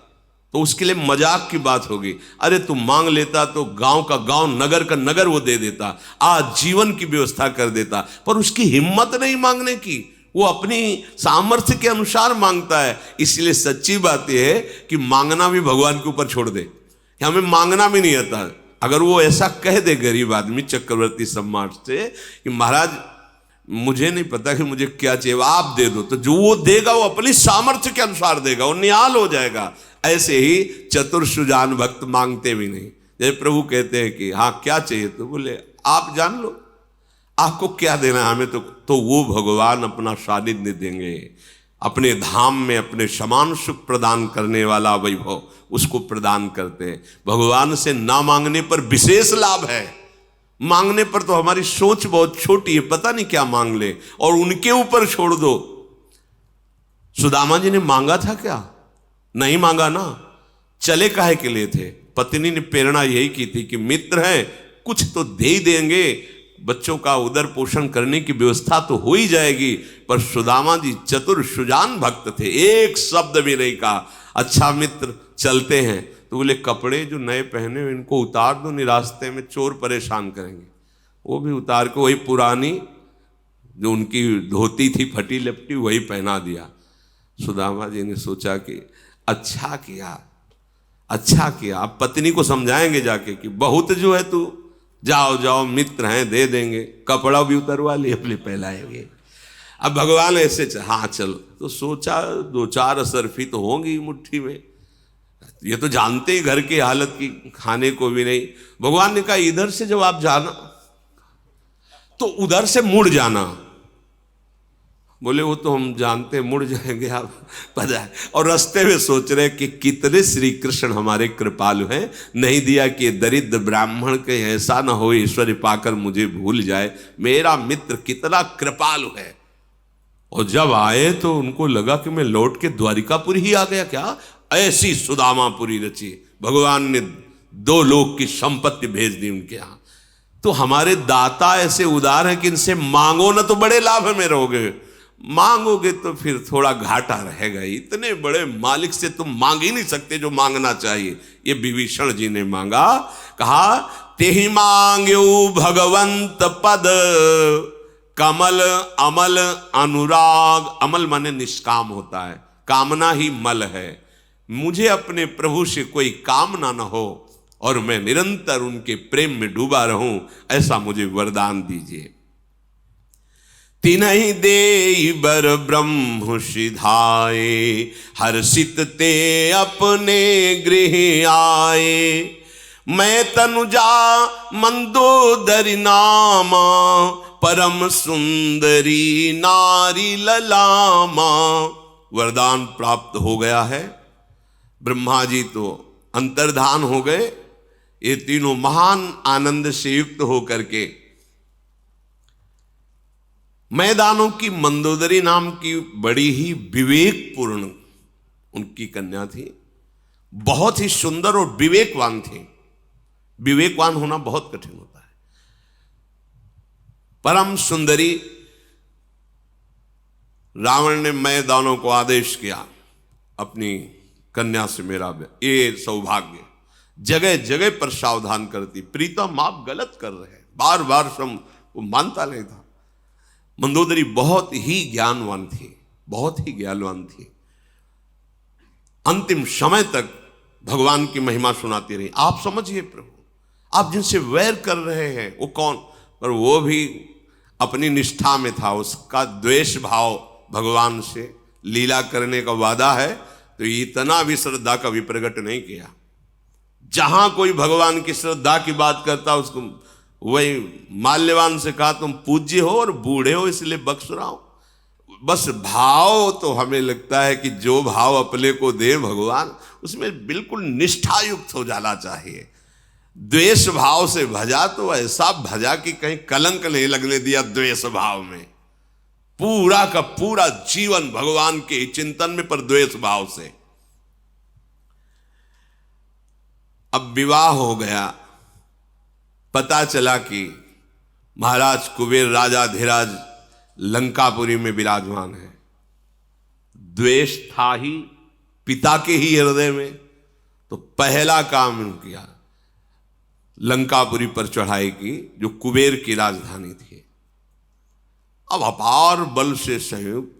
तो उसके लिए मजाक की बात होगी, अरे तू मांग लेता तो गांव का गांव, नगर का नगर वो दे देता, आज जीवन की व्यवस्था कर देता। पर उसकी हिम्मत नहीं मांगने की, वो अपनी सामर्थ्य के अनुसार मांगता है। इसलिए सच्ची बात यह है कि मांगना भी भगवान के ऊपर छोड़ दे, कि हमें मांगना भी नहीं आता। अगर वो ऐसा कह दे गरीब आदमी चक्रवर्ती सम्राट से कि महाराज मुझे नहीं पता कि मुझे क्या चाहिए, आप दे दो, तो जो वो देगा वो अपनी सामर्थ्य के अनुसार देगा, वो निहाल हो जाएगा। ऐसे ही चतुर सुजान भक्त मांगते भी नहीं। जैसे प्रभु कहते हैं कि हाँ क्या चाहिए, तो बोले आप जान लो आपको क्या देना है हमें, तो वो भगवान अपना सानिध्य देंगे, अपने धाम में अपने समान सुख प्रदान करने वाला वैभव उसको प्रदान करते हैं। भगवान से ना मांगने पर विशेष लाभ है, मांगने पर तो हमारी सोच बहुत छोटी है, पता नहीं क्या मांग ले, और उनके ऊपर छोड़ दो। सुदामा जी ने मांगा था क्या? नहीं मांगा ना, चले काहे के लिए थे? पत्नी ने प्रेरणा यही की थी कि मित्र हैं कुछ तो दे ही देंगे, बच्चों का उदर पोषण करने की व्यवस्था तो हो ही जाएगी। पर सुदामा जी चतुर सुजान भक्त थे, एक शब्द भी नहीं कहा। अच्छा मित्र चलते हैं, तो बोले कपड़े जो नए पहने हुए इनको उतार दो, नहीं रास्ते में चोर परेशान करेंगे। वो भी उतार के वही पुरानी जो उनकी धोती थी फटी लपटी वही पहना दिया। सुदामा जी ने सोचा कि अच्छा किया, अच्छा किया। अब पत्नी को समझाएंगे जाके कि बहुत जो है तू जाओ जाओ मित्र हैं दे देंगे, कपड़ा भी उतरवा लिए अपने पहलाएंगे। अब भगवान ऐसे हाँ चलो, तो सोचा दो चार असरफी तो होंगी मुट्ठी में, ये तो जानते ही घर की हालत की, खाने को भी नहीं। भगवान ने कहा इधर से जब आप जाना तो उधर से मुड़ जाना। बोले वो तो हम जानते मुड़ जाएंगे आप पता है। और रास्ते में सोच रहे कि कितने श्री कृष्ण हमारे कृपालु हैं, नहीं दिया कि दरिद्र ब्राह्मण के ऐसा ना हो ईश्वरी पाकर मुझे भूल जाए, मेरा मित्र कितना कृपालु है। और जब आए तो उनको लगा कि मैं लौट के द्वारिकापुरी ही आ गया क्या, ऐसी सुदामापुरी रची। भगवान ने 2 लोक की संपत्ति भेज दी उनके यहाँ। तो हमारे दाता ऐसे उदार हैं कि इनसे मांगो ना तो बड़े लाभ में रहोगे, मांगोगे तो फिर थोड़ा घाटा रहेगा। इतने बड़े मालिक से तुम मांग ही नहीं सकते जो मांगना चाहिए। ये विभीषण जी ने मांगा, कहा तेहि मांग्यो भगवंत पद कमल अमल अनुराग। अमल माने निष्काम होता है, कामना ही मल है। मुझे अपने प्रभु से कोई कामना न हो और मैं निरंतर उनके प्रेम में डूबा रहूं, ऐसा मुझे वरदान दीजिए। तिन्हि देई बर ब्रह्म सिधाए, हर्षित ते अपने गृह आए। मैं तनुजा मंदोदरी नामा, परम सुंदरी नारी ललामा। वरदान प्राप्त हो गया है। ब्रह्मा जी तो अंतर्धान हो गए। ये तीनों महान आनंद से युक्त होकर के मैदानों की मंदोदरी नाम की बड़ी ही विवेकपूर्ण उनकी कन्या थी, बहुत ही सुंदर और विवेकवान थी। विवेकवान होना बहुत कठिन होता है। परम सुंदरी। रावण ने मैदानों को आदेश किया अपनी कन्या से मेरा ये सौभाग्य, जगह जगह पर सावधान करती, प्रीतम आप गलत कर रहे हैं, बार बार वो मानता नहीं था। मंदोदरी बहुत ही ज्ञानवान थी, बहुत ही ज्ञानवान थी। अंतिम समय तक भगवान की महिमा सुनाती रही। आप समझिए प्रभु, आप जिनसे वैर कर रहे हैं वो कौन, पर वो भी अपनी निष्ठा में था। उसका द्वेष भाव भगवान से, लीला करने का वादा है तो इतना भी श्रद्धा का विप्रगट नहीं किया। जहां कोई भगवान की श्रद्धा की बात करता उसको वही माल्यवान से कहा तुम पूज्य हो और बूढ़े हो इसलिए बख्श रहा हूं। बस भाव तो हमें लगता है कि जो भाव अपने को दे भगवान उसमें बिल्कुल निष्ठा युक्त हो जाना चाहिए। द्वेष भाव से भजा तो ऐसा भजा कि कहीं कलंक नहीं लगने दिया द्वेष भाव में। पूरा का पूरा जीवन भगवान के चिंतन में, पर द्वेष भाव से। अब विवाह हो गया, पता चला कि महाराज कुबेर राजा धीराज लंकापुरी में विराजमान है। द्वेष था ही पिता के ही हृदय में, तो पहला काम किया लंकापुरी पर चढ़ाई की, जो कुबेर की राजधानी थी। अब अपार बल से संयुक्त,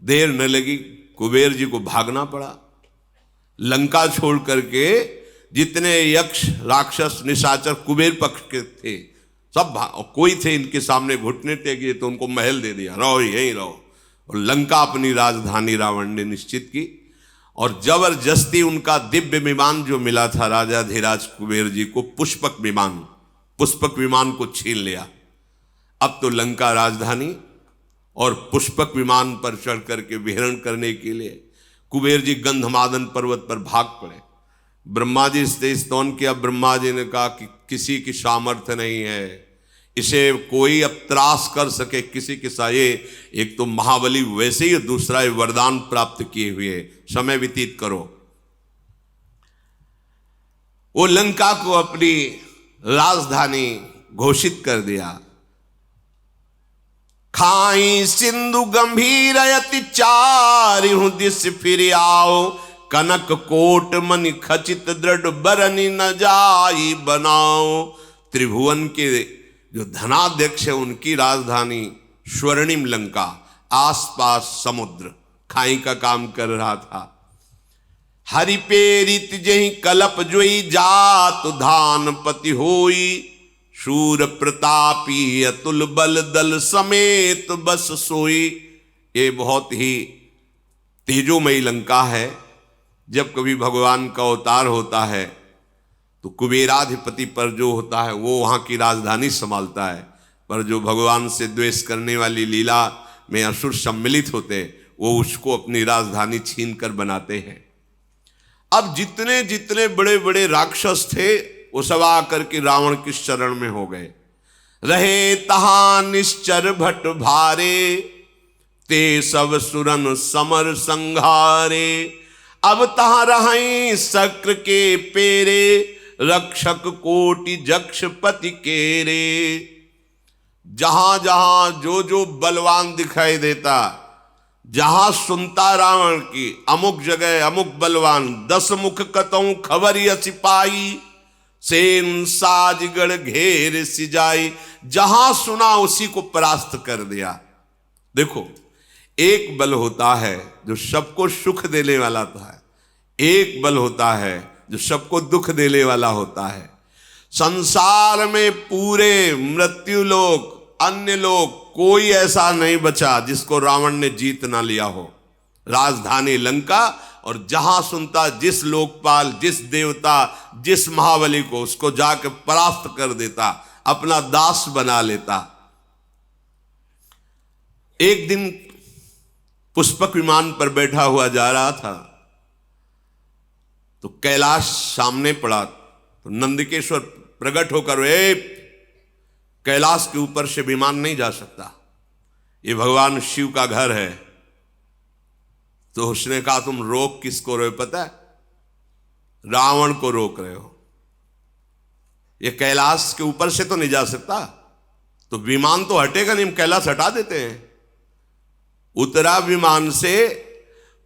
देर न लगी, कुबेर जी को भागना पड़ा। लंका छोड़ करके जितने यक्ष राक्षस निशाचर कुबेर पक्ष के थे सब कोई थे इनके सामने घुटने टेके तो उनको महल दे दिया, रहो यहीं रहो। और लंका अपनी राजधानी रावण ने निश्चित की और जबरदस्ती उनका दिव्य विमान जो मिला था राजा धीराज कुबेर जी को, पुष्पक विमान को छीन लिया। अब तो लंका राजधानी और पुष्पक विमान पर चढ़ करके विहरण करने के लिए कुबेर जी गंधमादन पर्वत पर भाग पड़े। ब्रह्मा जी से स्तवन किया। ब्रह्मा जी ने कहा कि किसी की सामर्थ्य नहीं है इसे कोई अब त्रास कर सके, किसी के साये। एक तो महाबली वैसे ही, दूसरा वरदान प्राप्त किए हुए, समय व्यतीत करो। वो लंका को अपनी राजधानी घोषित कर दिया। खाई सिंधु गंभीर अति चारिहु दिस फिर आओ, कनक कोट मनि खचित दृढ़ बरनी न जाई बनाओ। त्रिभुवन के जो धनाध्यक्ष है उनकी राजधानी स्वर्णिम लंका, आसपास समुद्र, खाई का काम कर रहा था। हरि पेरित जही कलप जोई जात धान पति होई, शूर प्रतापी अतुल बल दल समेत बस सोई। ये बहुत ही तेजोमयी लंका है। जब कभी भगवान का अवतार होता है तो कुबेराधिपति पर जो होता है वो वहाँ की राजधानी संभालता है, पर जो भगवान से द्वेष करने वाली लीला में असुर सम्मिलित होते वो उसको अपनी राजधानी छीन कर बनाते हैं। अब जितने जितने बड़े बड़े राक्षस थे वो सब आकर के रावण की शरण में हो गए। रहे तहा निश्चर भट भारे, ते सब सुरन समर संघारे। अब तहा रहीं शक्र के पेरे, रक्षक कोटि जक्ष पति केरे। जहां जहां जो जो बलवान दिखाई देता, जहां सुनता रावण की अमुक जगह अमुक बलवान, 10 मुख कतऊ खबर सिपाही, सेन साजगढ़ घेर सिजाई। जहां सुना उसी को परास्त कर दिया। देखो, एक बल होता है जो सबको सुख देने वाला था, एक बल होता है जो सबको दुख देने वाला होता है। संसार में पूरे मृत्यु लोक, अन्य लोक, कोई ऐसा नहीं बचा जिसको रावण ने जीत ना लिया हो। राजधानी लंका, और जहां सुनता जिस लोकपाल, जिस देवता, जिस महाबली को, उसको जाके परास्त कर देता, अपना दास बना लेता। एक दिन पुष्पक विमान पर बैठा हुआ जा रहा था तो कैलाश सामने पड़ा। तो नंदिकेश्वर प्रकट होकर, कैलाश के ऊपर से विमान नहीं जा सकता, ये भगवान शिव का घर है। तो उसने कहा, तुम रोक किसको रहे हो पता है? रावण को रोक रहे हो। ये कैलाश के ऊपर से तो नहीं जा सकता, तो विमान तो हटेगा नहीं, हम कैलाश हटा देते हैं। उतरा विमान से,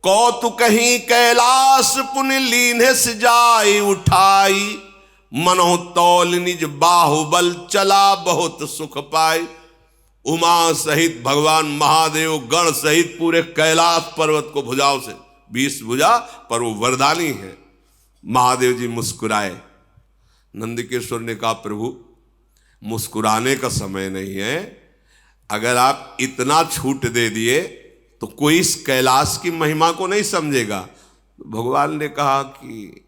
कौतुक कहीं कैलाश पुण्य लीन्हे जाई उठाई, मनो तौल निज बाहुबल चला बहुत सुख पाई। उमा सहित भगवान महादेव गण सहित पूरे कैलाश पर्वत को भुजाओं से, 20 भुजा पर वो वरदानी है। महादेव जी मुस्कुराए। नंदिकेश्वर ने कहा, प्रभु मुस्कुराने का समय नहीं है, अगर आप इतना छूट दे दिए तो कोई इस कैलाश की महिमा को नहीं समझेगा। भगवान ने कहा कि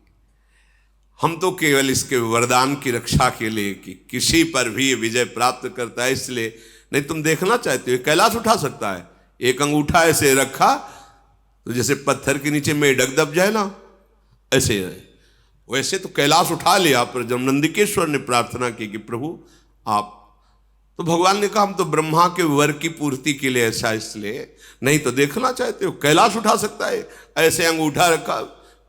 हम तो केवल इसके वरदान की रक्षा के लिए कि किसी पर भी विजय प्राप्त करता है इसलिए। नहीं, तुम देखना चाहते हो कैलाश उठा सकता है। एक अंगूठा ऐसे रखा तो जैसे पत्थर के नीचे मेढक दब जाए ना, ऐसे है। वैसे तो कैलाश उठा लिया, पर जब नंदिकेश्वर ने प्रार्थना की कि प्रभु आप, तो भगवान ने कहा हम तो ब्रह्मा के वर की पूर्ति के लिए ऐसा, इसलिए नहीं तो देखना चाहते हो कैलाश उठा सकता है। ऐसे अंगूठा रखा,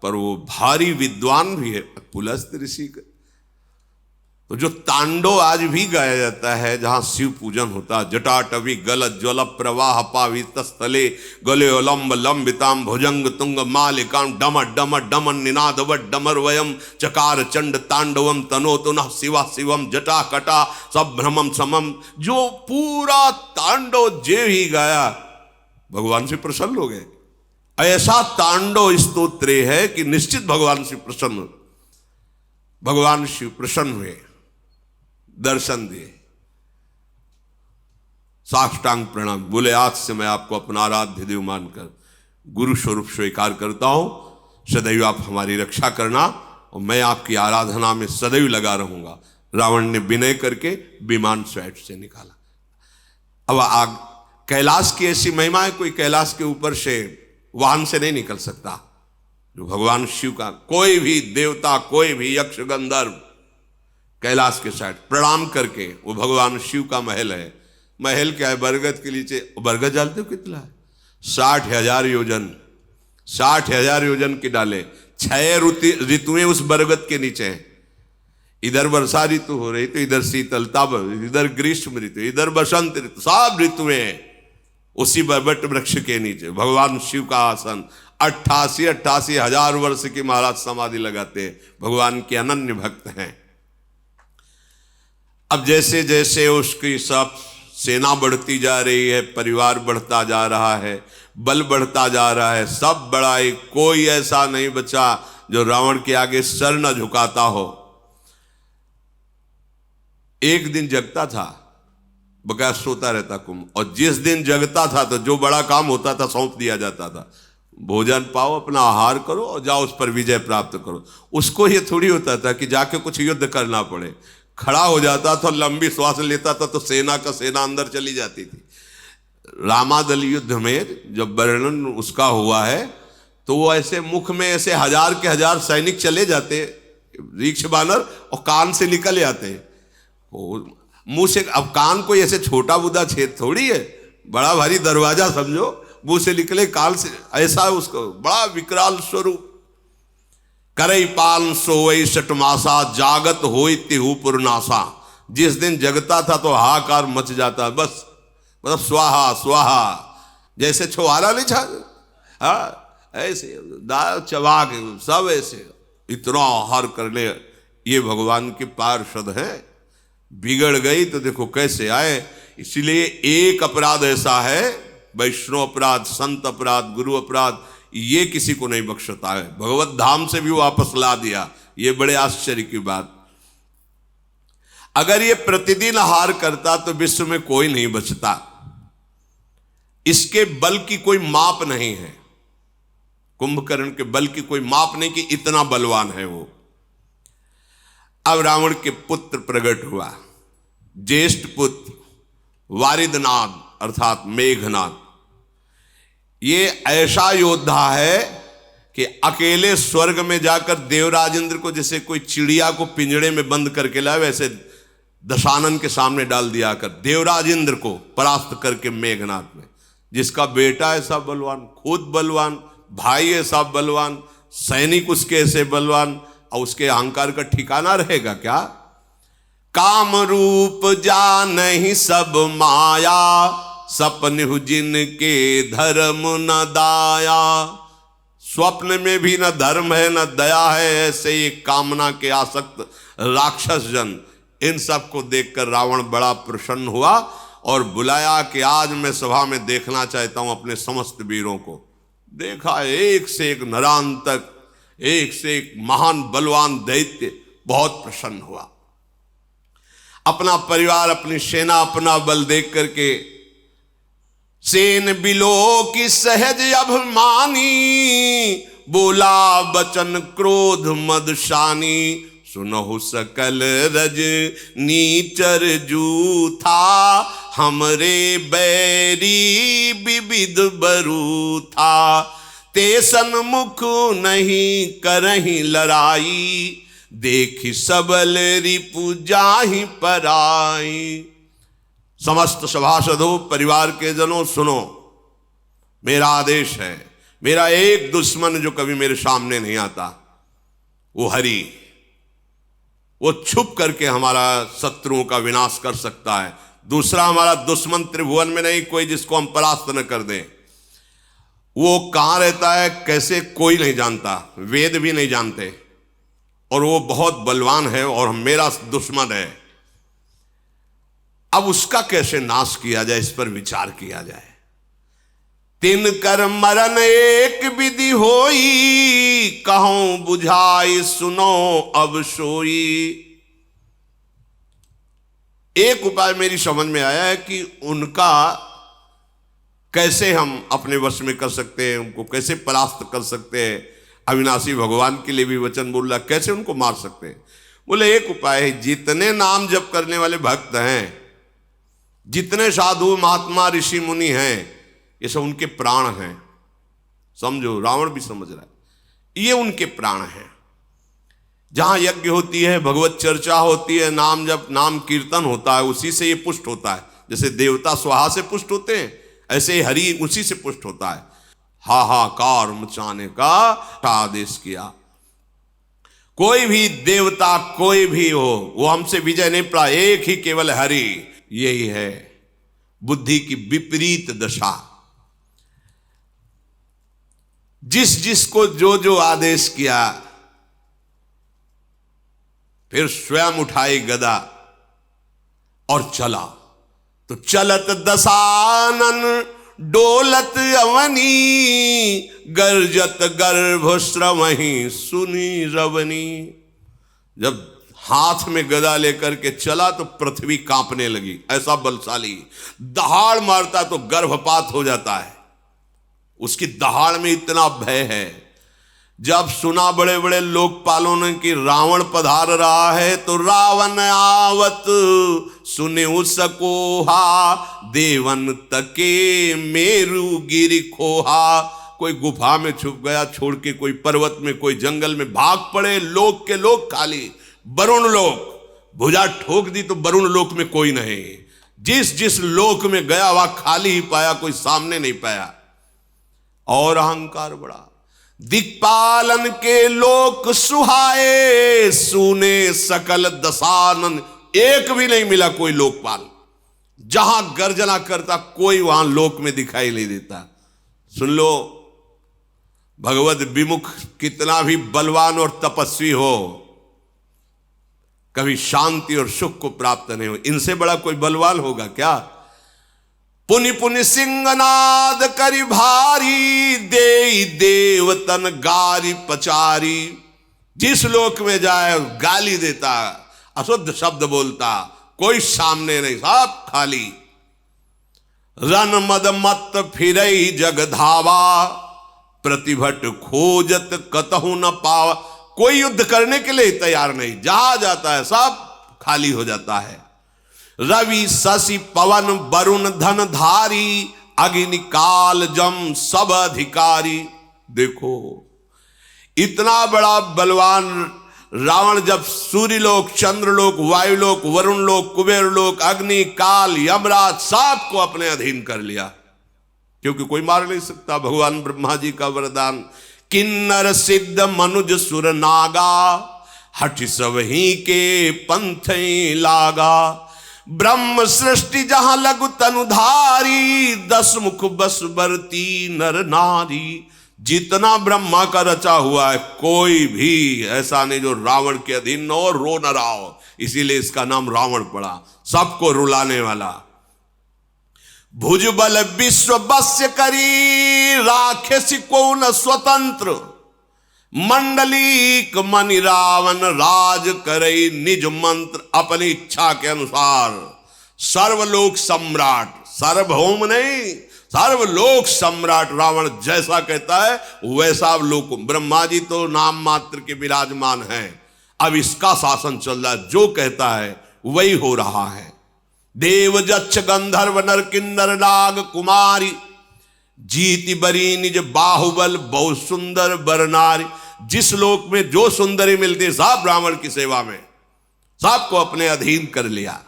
पर वो भारी विद्वान भी है, पुलस्त ऋषि का। तो जो तांडव आज भी गाया जाता है जहां शिव पूजन होता, जटाटवी गल ज्वल प्रवाह पावित स्थले गले लंब लंबिताम भुजंग तुंग मालिकाम डम डम डम निनाद डमर वयम चकार चंड तांडवम तनो तुनः शिवा शिवम जटा कटा सब भ्रमम समम, जो पूरा तांडव जे ही गाया भगवान से प्रसन्न हो गए। ऐसा तांडव स्तोत्र है कि निश्चित भगवान से प्रसन्न। भगवान शिव प्रसन्न हुए, दर्शन दिए, साष्टांग प्रणाम, बोले आज से मैं आपको अपना आराध्य देव मानकर गुरु स्वरूप स्वीकार करता हूं, सदैव आप हमारी रक्षा करना और मैं आपकी आराधना में सदैव लगा रहूंगा। रावण ने विनय करके विमान स्वैट से निकाला। अब आग कैलाश की ऐसी महिमा है, कोई कैलाश के ऊपर से वाहन से नहीं निकल सकता। जो भगवान शिव का कोई भी देवता, कोई भी यक्ष गंधर्व कैलाश के साइड प्रणाम करके, वो भगवान शिव का महल है। महल क्या है, बरगद के नीचे, बरगद जानते हो कितना है, 60,000 योजन, 60,000 योजन की डाले, 6 ऋतुएं उस बरगद के नीचे हैं। इधर वर्षा ऋतु हो रही तो इधर शीतलता, इधर ग्रीष्म ऋतु, इधर बसंत ऋतु, सब ऋतुएं उसी बरबट वृक्ष के नीचे। भगवान शिव का आसन 88 हजार वर्ष की महाराज समाधि लगाते हैं, भगवान के अनन्य भक्त हैं। अब जैसे जैसे उसकी सब सेना बढ़ती जा रही है, परिवार बढ़ता जा रहा है, बल बढ़ता जा रहा है, सब बड़ाई, कोई ऐसा नहीं बचा जो रावण के आगे सर न झुकाता हो। एक दिन जगता था, बकाया सोता रहता कुंभ, और जिस दिन जगता था तो जो बड़ा काम होता था सौंप दिया जाता था, भोजन पाओ, अपना आहार करो और जाओ उस पर विजय प्राप्त करो। उसको ये थोड़ी होता था कि जाके कुछ युद्ध करना पड़े। खड़ा हो जाता था, लंबी श्वास लेता था तो सेना का सेना अंदर चली जाती थी। रामादल युद्ध में जब वर्णन उसका हुआ है तो वो ऐसे मुख में ऐसे 1000 के 1000 सैनिक चले जाते, रीक्ष बानर, और कान से निकल आते मुंह से। अब कान कोई ऐसे छोटा बुदा छेद थोड़ी है, बड़ा भारी दरवाजा समझो, मुंह से निकले कान से, ऐसा उसको बड़ा विकराल स्वरूप। करई पाल सोई सटमासा, जागत होई तिहु पुरनासा। जिस दिन जगता था तो हाहाकार मच जाता, बस मतलब स्वाहा स्वाहा, जैसे छुहारा नहीं छा, हाँ ऐसे दाल चबा के सब ऐसे इतना आहार कर ले। ये भगवान के पार्षद हैं, बिगड़ गई तो देखो कैसे आए। इसीलिए एक अपराध ऐसा है, वैष्णव अपराध, संत अपराध, गुरु अपराध, ये किसी को नहीं बख्शता है। भगवत धाम से भी वापस ला दिया, ये बड़े आश्चर्य की बात। अगर ये प्रतिदिन आहार करता तो विश्व में कोई नहीं बचता। इसके बल की कोई माप नहीं है, कुंभकर्ण के बल की कोई माप नहीं कि इतना बलवान है वो। अब रावण के पुत्र प्रकट हुआ, ज्येष्ठ पुत्र वारिदनाद अर्थात मेघनाद। ये ऐसा योद्धा है कि अकेले स्वर्ग में जाकर देवराज इंद्र को, जैसे कोई चिड़िया को पिंजड़े में बंद करके लाए, वैसे दशानन के सामने डाल दिया कर देवराज इंद्र को परास्त करके मेघनाद में। जिसका बेटा ऐसा बलवान, खुद बलवान, भाई ऐसा बलवान, सैनिक उसके ऐसे बलवान, और उसके अहंकार का ठिकाना रहेगा क्या? काम रूप जा नहीं सब माया, सपन जिनके धर्म न दाया। स्वप्न में भी न धर्म है न दया है, ऐसे ही कामना के आसक्त राक्षस जन। इन सब को देखकर रावण बड़ा प्रसन्न हुआ और बुलाया कि आज मैं सभा में देखना चाहता हूं अपने समस्त वीरों को। देखा एक से एक नरांतक, एक से एक महान बलवान दैत्य, बहुत प्रसन्न हुआ। अपना परिवार, अपनी सेना, अपना बल देख करके सेन बिलो की सहज अभिमानी, बोला बचन क्रोध मदशानी। सुनहु सकल रज नीचर जूथा, हमरे बैरी विविध बरू था। ते सन्मुख नहीं करही लड़ाई, देखी सबल रिपु जाहि पराई। समस्त सभासदों, परिवार के जनों, सुनो, मेरा आदेश है। मेरा एक दुश्मन जो कभी मेरे सामने नहीं आता, वो हरि। वो छुप करके हमारा शत्रुओं का विनाश कर सकता है। दूसरा हमारा दुश्मन त्रिभुवन में नहीं कोई जिसको हम परास्त न कर दें। वो कहाँ रहता है, कैसे, कोई नहीं जानता, वेद भी नहीं जानते, और वो बहुत बलवान है और मेरा दुश्मन है। अब उसका कैसे नाश किया जाए, इस पर विचार किया जाए। तिन कर मरन एक विधि होई, कहूं बुझाई सुनो अब सोई। एक उपाय मेरी समझ में आया है कि उनका कैसे हम अपने वश में कर सकते हैं, उनको कैसे परास्त कर सकते हैं। अविनाशी भगवान के लिए भी वचन बोल रहा, कैसे उनको मार सकते हैं। बोले एक उपाय है, जितने नाम जप करने वाले भक्त हैं, जितने साधु महात्मा ऋषि मुनि हैं, ये सब उनके प्राण हैं। समझो, रावण भी समझ रहा है, ये उनके प्राण हैं। जहां यज्ञ होती है, भगवत चर्चा होती है, नाम जप नाम कीर्तन होता है, उसी से ये पुष्ट होता है। जैसे देवता स्वाहा से पुष्ट होते हैं, ऐसे हरि उसी से पुष्ट होता है। हाहाकार मचाने का आदेश किया। कोई भी देवता कोई भी हो, वो हमसे विजय नहीं पाया, एक ही केवल हरि। यही है बुद्धि की विपरीत दशा। जिस जिसको जो जो आदेश किया, फिर स्वयं उठाई गदा और चला। तो चलत दसानन डोलत अवनी, गर्जत गर्भ श्रवही सुनी रवनी। जब हाथ में गदा लेकर के चला तो पृथ्वी कांपने लगी, ऐसा बलशाली। दहाड़ मारता तो गर्भपात हो जाता है, उसकी दहाड़ में इतना भय है। जब सुना बड़े बड़े लोकपालों ने कि रावण पधार रहा है, तो रावण आवत सुने सकोहा, देवन तके मेरु गिरि खोहा। कोई गुफा में छुप गया छोड़ के, कोई पर्वत में, कोई जंगल में भाग पड़े। लोक के लोक खाली, वरुण लोक भुजा ठोक दी तो वरुण लोक में कोई नहीं। जिस जिस लोक में गया वह खाली ही पाया, कोई सामने नहीं पाया। और अहंकार बढ़ा। दिक्पालन के लोक सुहाए, सुने सकल दसानन। एक भी नहीं मिला कोई लोकपाल, जहां गर्जना करता कोई वहां लोक में दिखाई नहीं देता। सुन लो, भगवत विमुख कितना भी बलवान और तपस्वी हो, कभी शांति और सुख को प्राप्त नहीं हो। इनसे बड़ा कोई बलवान होगा क्या? पुनि पुनि सिंहनाद करि भारी, दे देवतन गारी पचारी। जिस लोक में जाए गाली देता, अशुद्ध शब्द बोलता, कोई सामने नहीं, सब खाली। रन मद मत फिरई जग धावा, प्रतिभट खोजत कतहु न पावा। कोई युद्ध करने के लिए तैयार नहीं, जहां जाता है सब खाली हो जाता है। रवि शशि पवन वरुण धन धारी, अग्नि काल जम सब अधिकारी। देखो इतना बड़ा बलवान रावण जब सूर्यलोक, चंद्रलोक, वायुलोक, वरुण लोक, कुबेर लोक, अग्नि काल यमराज सबको अपने अधीन कर लिया, क्योंकि कोई मार नहीं सकता। भगवान ब्रह्मा जी का वरदान, किन्नर सिद्ध मनुज सुर नागा, हठ सब ही के पंथ लागा। ब्रह्म सृष्टि जहां लघु तनुधारी, 10 मुख बस बरती नर नारी। जितना ब्रह्मा का रचा हुआ है, कोई भी ऐसा नहीं जो रावण के अधीन न हो, रो न रहा हो। इसीलिए इसका नाम रावण पड़ा, सबको रुलाने वाला। भुजबल विश्व बस्य करी, राखे को न स्वतंत्र। मंडलीक मनि रावण राज करई, निज मंत्र अपनी इच्छा के अनुसार। सर्वलोक सम्राट, सार्वभौम नहीं, सर्वलोक सम्राट रावण जैसा कहता है वैसा लोक। ब्रह्मा जी तो नाम मात्र के विराजमान हैं, अब इसका शासन चल रहा है, जो कहता है वही हो रहा है। देव जच्छ गंधर्व नर किन्नर नाग कुमारी, जीति बरी निज बाहुबल बहु सुंदर बरनारी। जिस लोक में जो सुंदरी मिलती, सब ब्राह्मण की सेवा में, सबको अपने अधीन कर लिया।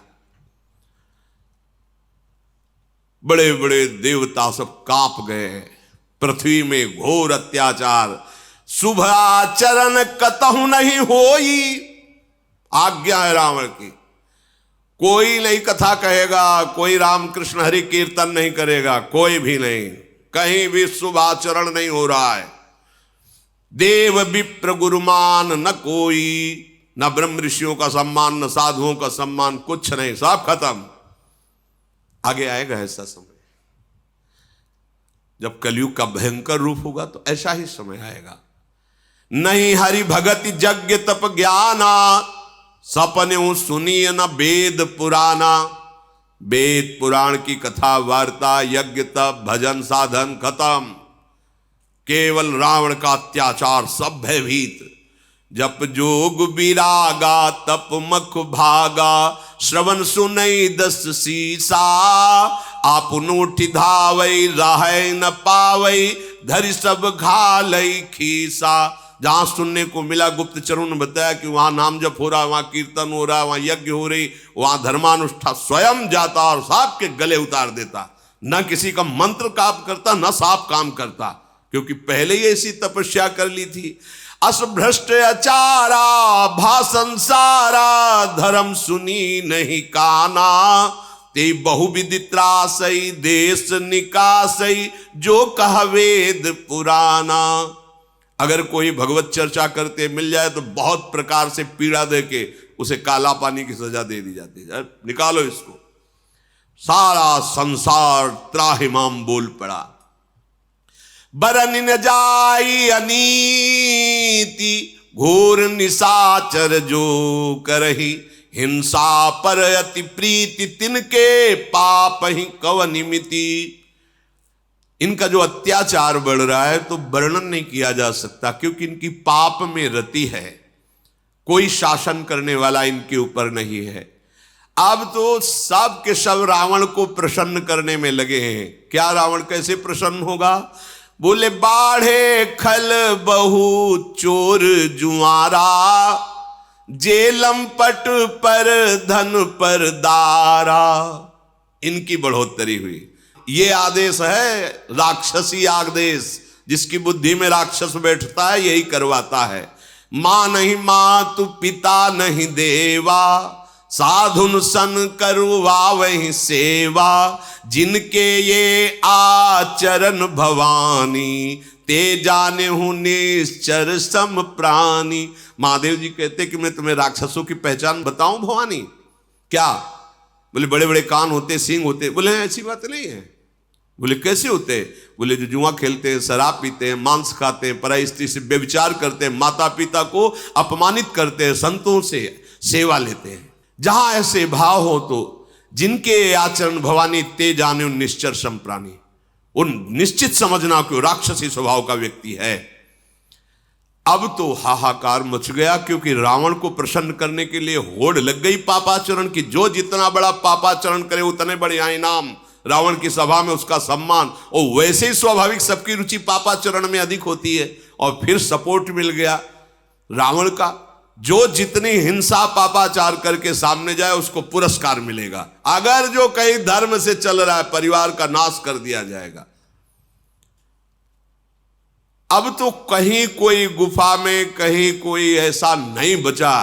बड़े बड़े देवता सब कांप गए। पृथ्वी में घोर अत्याचार, शुभ आचरण कतहु नहीं होई। आज्ञा है रावण की, कोई नहीं कथा कहेगा, कोई रामकृष्ण हरि कीर्तन नहीं करेगा, कोई भी नहीं, कहीं भी शुभ आचरण नहीं हो रहा है। देव विप्र गुरुमान न कोई, न ब्रह्म ऋषियों का सम्मान, न साधुओं का सम्मान, कुछ नहीं, सब खत्म। आगे आएगा ऐसा समय जब कलयुग का भयंकर रूप होगा तो ऐसा ही समय आएगा। नहीं हरि भगति यज्ञ तप ज्ञाना, सपने सुनिय न वेद पुराना। वेद पुराण की कथा वार्ता, यज्ञ तप भजन साधन खत्म। केवल रावण का अत्याचार, सब भयभीत। जप जोग विरागा, तप मख भागा। श्रवण सुनई दस सीसा, आपन उठि धावई राहै न पावई। धरि सब घालई खीसा। जहां सुनने को मिला, गुप्तचरों ने बताया कि वहां नाम जप हो रहा, वहां कीर्तन हो रहा, वहां यज्ञ हो रही, वहां धर्मानुष्ठान, स्वयं जाता और सांप के गले उतार देता। न किसी का मंत्र काम करता, न सांप काम करता, क्योंकि पहले ही ऐसी तपस्या कर ली थी। अस भ्रष्ट अचारा, भाषण सारा। धर्म सुनी नहीं काना, ते बहुविधि त्रासई। देश निकासई, जो कह वेद पुराना। अगर कोई भगवत चर्चा करते मिल जाए तो बहुत प्रकार से पीड़ा दे के उसे काला पानी की सजा दे दी जाती है। निकालो इसको। सारा संसार त्राहिमाम बोल पड़ा। बरन न जाई अनीति, घोर निशाचर जो करही। हिंसा पर अति प्रीति, तिनके पाप ही कवनिमिति। इनका जो अत्याचार बढ़ रहा है तो वर्णन नहीं किया जा सकता, क्योंकि इनकी पाप में रति है। कोई शासन करने वाला इनके ऊपर नहीं है। अब तो सब के सब रावण को प्रसन्न करने में लगे हैं। क्या रावण कैसे प्रसन्न होगा? बोले बाढ़े खल बहु चोर जुआरा। जेलम पट पर धन पर दारा। इनकी बढ़ोतरी हुई। ये आदेश है राक्षसी आदेश। जिसकी बुद्धि में राक्षस बैठता है यही करवाता है। मां नहीं मातु, पिता नहीं देवा। साधुन सन करवा वही सेवा। जिनके ये आचरण भवानी, ते जाने हूं निश्चर सम प्राणी। महादेव जी कहते कि मैं तुम्हें राक्षसों की पहचान बताऊं भवानी? क्या? बोले बड़े बड़े कान होते, सींग होते। बोले ऐसी बात नहीं है। बोले कैसे होते? बोले जो जुआ खेलते हैं, शराब पीते हैं, मांस खाते हैं, पराई स्त्री से व्यभिचार करते हैं, माता पिता को अपमानित करते हैं, संतों से सेवा लेते हैं। जहां ऐसे भाव हो तो जिनके आचरण भवानी, ते जाने निश्चर सम प्राणी। उन निश्चित समझना कि राक्षसी स्वभाव का व्यक्ति है। अब तो हाहाकार मच गया, क्योंकि रावण को प्रसन्न करने के लिए होड़ लग गई पापाचरण की। जो जितना बड़ा पापाचरण करे उतने बड़े इनाम। रावण की सभा में उसका सम्मान। और वैसे ही स्वाभाविक सबकी रुचि पापाचरण में अधिक होती है। और फिर सपोर्ट मिल गया रावण का। जो जितनी हिंसा पापाचार करके सामने जाए उसको पुरस्कार मिलेगा। अगर जो कहीं धर्म से चल रहा है, परिवार का नाश कर दिया जाएगा। अब तो कहीं कोई गुफा में, कहीं कोई ऐसा नहीं बचा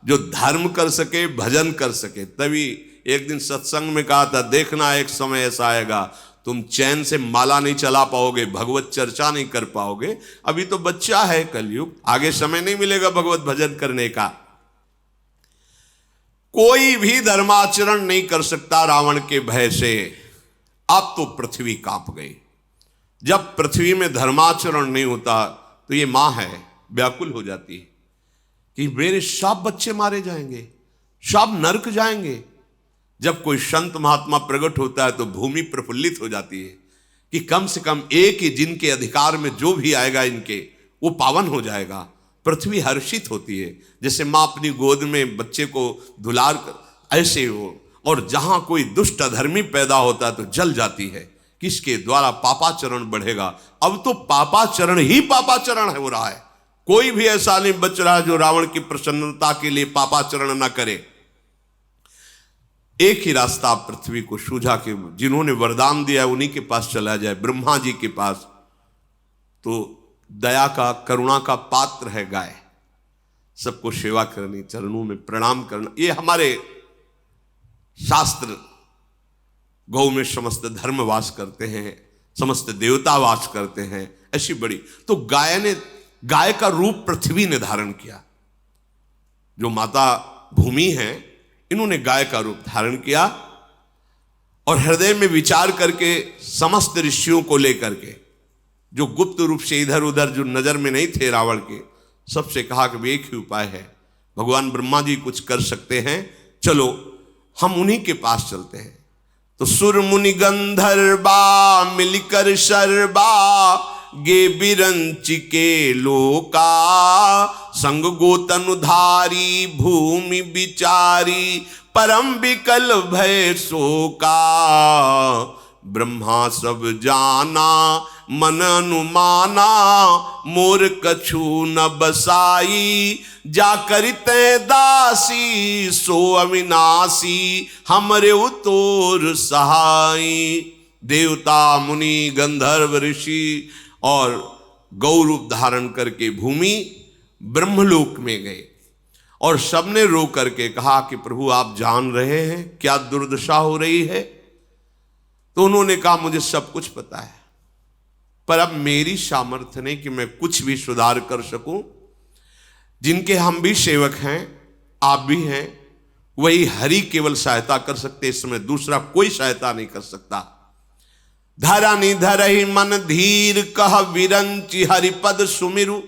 जो धर्म कर सके, भजन कर सके। तभी एक दिन सत्संग में कहा था, देखना एक समय ऐसा आएगा तुम चैन से माला नहीं चला पाओगे, भगवत चर्चा नहीं कर पाओगे। अभी तो बच्चा है कलयुग, आगे समय नहीं मिलेगा भगवत भजन करने का। कोई भी धर्माचरण नहीं कर सकता रावण के भय से। अब तो पृथ्वी कांप गई। जब पृथ्वी में धर्माचरण नहीं होता तो ये मां है व्याकुल हो जाती है कि मेरे सब बच्चे मारे जाएंगे, सब नरक जाएंगे। जब कोई संत महात्मा प्रकट होता है तो भूमि प्रफुल्लित हो जाती है कि कम से कम एक ही जिनके अधिकार में जो भी आएगा इनके, वो पावन हो जाएगा। पृथ्वी हर्षित होती है, जैसे माँ अपनी गोद में बच्चे को दुलार कर, ऐसे हो। और जहां कोई दुष्ट अधर्मी पैदा होता है तो जल जाती है। किसके द्वारा? पापाचरण बढ़ेगा। अब तो पापाचरण ही पापाचरण हो रहा है। कोई भी ऐसा नहीं बच रहा जो रावण की प्रसन्नता के लिए पापाचरण न करे। एक ही रास्ता पृथ्वी को सूझा कि जिन्होंने वरदान दिया उन्हीं के पास चला जाए, ब्रह्मा जी के पास। तो दया का, करुणा का पात्र है गाय। सबको सेवा करनी, चरणों में प्रणाम करना, ये हमारे शास्त्र। गौ में समस्त धर्म वास करते हैं, समस्त देवता वास करते हैं। ऐसी बड़ी तो गाय का रूप पृथ्वी ने धारण किया। जो माता भूमि है, इन्होंने गाय का रूप धारण किया और हृदय में विचार करके समस्त ऋषियों को लेकर के जो गुप्त रूप से इधर उधर जो नजर में नहीं थे रावण के, सबसे कहा कि एक ही उपाय है, भगवान ब्रह्मा जी कुछ कर सकते हैं, चलो हम उन्हीं के पास चलते हैं। तो सुर मुनि गंधर्वा मिलकर शर्बा गे बिरंच के लोका, संग गोतनुधारी भूमि विचारी परम विकल भय शोका। ब्रह्मा सब जाना मन अनुमाना, मोर कछु न बसाई, जा करिते दासी सो अविनाशी, हमरे उतोर सहाई। देवता मुनि गंधर्व ऋषि और गौ रूप धारण करके भूमि ब्रह्मलोक में गए और सबने रो करके कहा कि प्रभु आप जान रहे हैं क्या दुर्दशा हो रही है। तो उन्होंने कहा मुझे सब कुछ पता है, पर अब मेरी सामर्थ्य नहीं कि मैं कुछ भी सुधार कर सकूं। जिनके हम भी सेवक हैं, आप भी हैं, वही हरि केवल सहायता कर सकते, इस समय दूसरा कोई सहायता नहीं कर सकता। धरनि धरहि मन धीर कह विरंचि हरिपद सुमिरु,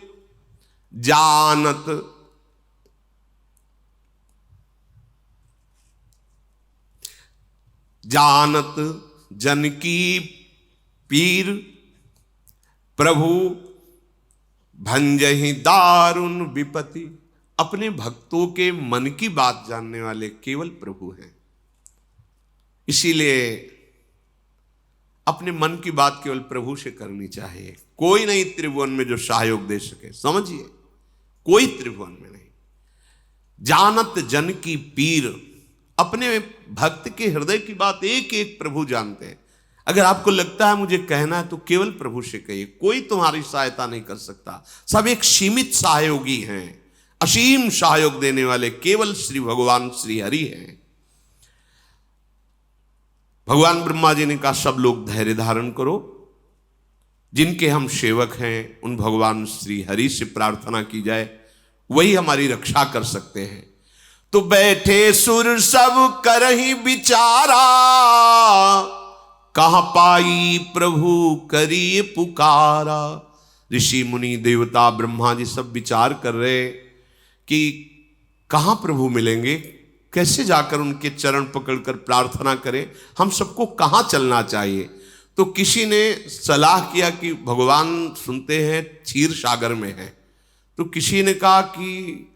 जानत जनकी पीर, प्रभु भंजहि दारुण विपति। अपने भक्तों के मन की बात जानने वाले केवल प्रभु हैं, इसीलिए अपने मन की बात केवल प्रभु से करनी चाहिए। कोई नहीं त्रिभुवन में जो सहयोग दे सके, समझिए, कोई त्रिभुवन में नहीं। जानत जन की पीर, अपने भक्त के हृदय की बात एक एक प्रभु जानते हैं। अगर आपको लगता है मुझे कहना है तो केवल प्रभु से कहिए, कोई तुम्हारी सहायता नहीं कर सकता। सब एक सीमित सहयोगी हैं, असीम सहयोग देने वाले केवल श्री भगवान श्री हरि हैं। भगवान ब्रह्मा जी ने कहा सब लोग धैर्य धारण करो, जिनके हम सेवक हैं उन भगवान श्री हरि से प्रार्थना की जाए, वही हमारी रक्षा कर सकते हैं। तो बैठे सुर सब करहि विचारा, कहां पाई प्रभु करिए पुकारा। ऋषि मुनि देवता ब्रह्मा जी सब विचार कर रहे कि कहां प्रभु मिलेंगे, कैसे जाकर उनके चरण पकड़कर प्रार्थना करें, हम सबको कहां चलना चाहिए। तो किसी ने सलाह किया कि भगवान सुनते हैं क्षीर सागर में हैं, तो किसी ने कहा कि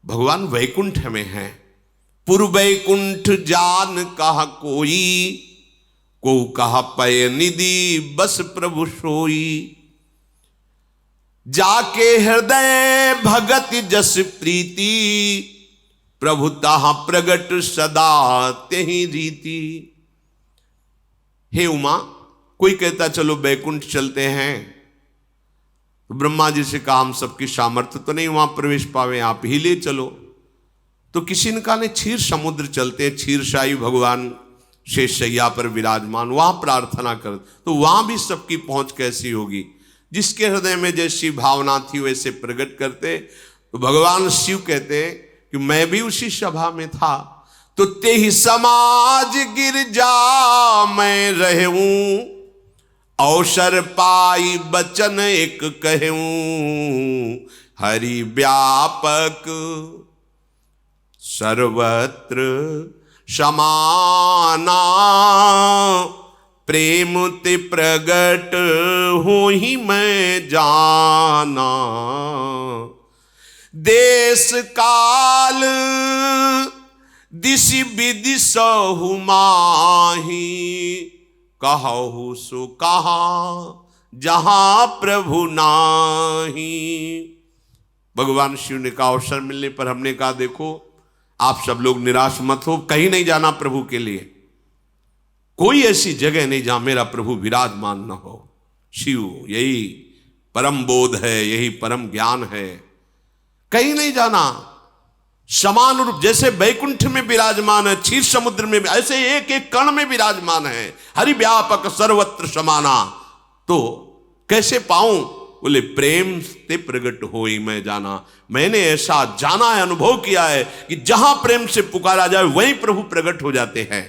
भगवान वैकुंठ में हैं। पुर वैकुंठ जान कहा कोई, को कहा पय निधि बस प्रभु सोई। जाके हृदय भगत जस प्रीति, प्रभु ताहा प्रगट सदा तेहि रीति। हे उमा, कोई कहता चलो बैकुंठ चलते हैं, तो ब्रह्मा जी से कहा हम सबकी सामर्थ्य तो नहीं वहां प्रवेश पावे, आप ही ले चलो। तो किसी ने कहा नहीं क्षीर समुद्र चलते, क्षीरशाही भगवान शेषशैया पर विराजमान, वहां प्रार्थना कर। तो वहां भी सबकी पहुंच कैसी होगी, जिसके हृदय में जैसी भावना थी वैसे प्रकट करते। तो भगवान शिव कहते कि मैं भी उसी सभा में था, तो ते ही समाज गिरजा मैं रहूं, अवसर पाई बचन एक कहूं। हरि व्यापक सर्वत्र समाना, प्रेम ते प्रगट हो ही मैं जाना। देश काल दिशि विदिशहु माही, कहु सो कहा जहां प्रभु नाही। भगवान शिव ने कहा अवसर मिलने पर हमने कहा देखो आप सब लोग निराश मत हो, कहीं नहीं जाना प्रभु के लिए, कोई ऐसी जगह नहीं जहां मेरा प्रभु विराजमान न हो। शिव यही परम बोध है, यही परम ज्ञान है, कहीं नहीं जाना। समान रूप जैसे बैकुंठ में विराजमान है, क्षीर समुद्र में, ऐसे एक एक कण में विराजमान है। हरि व्यापक सर्वत्र समाना, तो कैसे पाऊं, बोले प्रेम से प्रगट होई मैं जाना। मैंने ऐसा जाना है, अनुभव किया है कि जहां प्रेम से पुकारा जाए वहीं प्रभु प्रकट हो जाते हैं।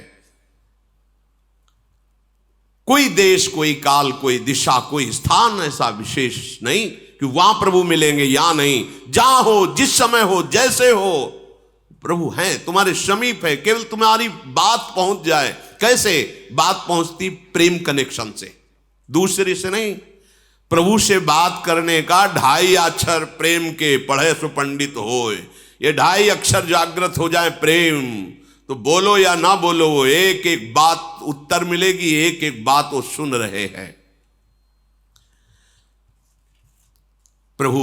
कोई देश, कोई काल, कोई दिशा, कोई स्थान ऐसा विशेष नहीं कि वहां प्रभु मिलेंगे या नहीं। जहां हो, जिस समय हो, जैसे हो, प्रभु हैं, तुम्हारे समीप है, केवल तुम्हारी बात पहुंच जाए। कैसे बात पहुंचती? प्रेम कनेक्शन से, दूसरे से नहीं। प्रभु से बात करने का 2.5 अक्षर प्रेम के पढ़े सो पंडित होए, ये 2.5 अक्षर जागृत हो जाए प्रेम, तो बोलो या ना बोलो, वो एक एक बात उत्तर मिलेगी, एक एक बात वो सुन रहे हैं। प्रभु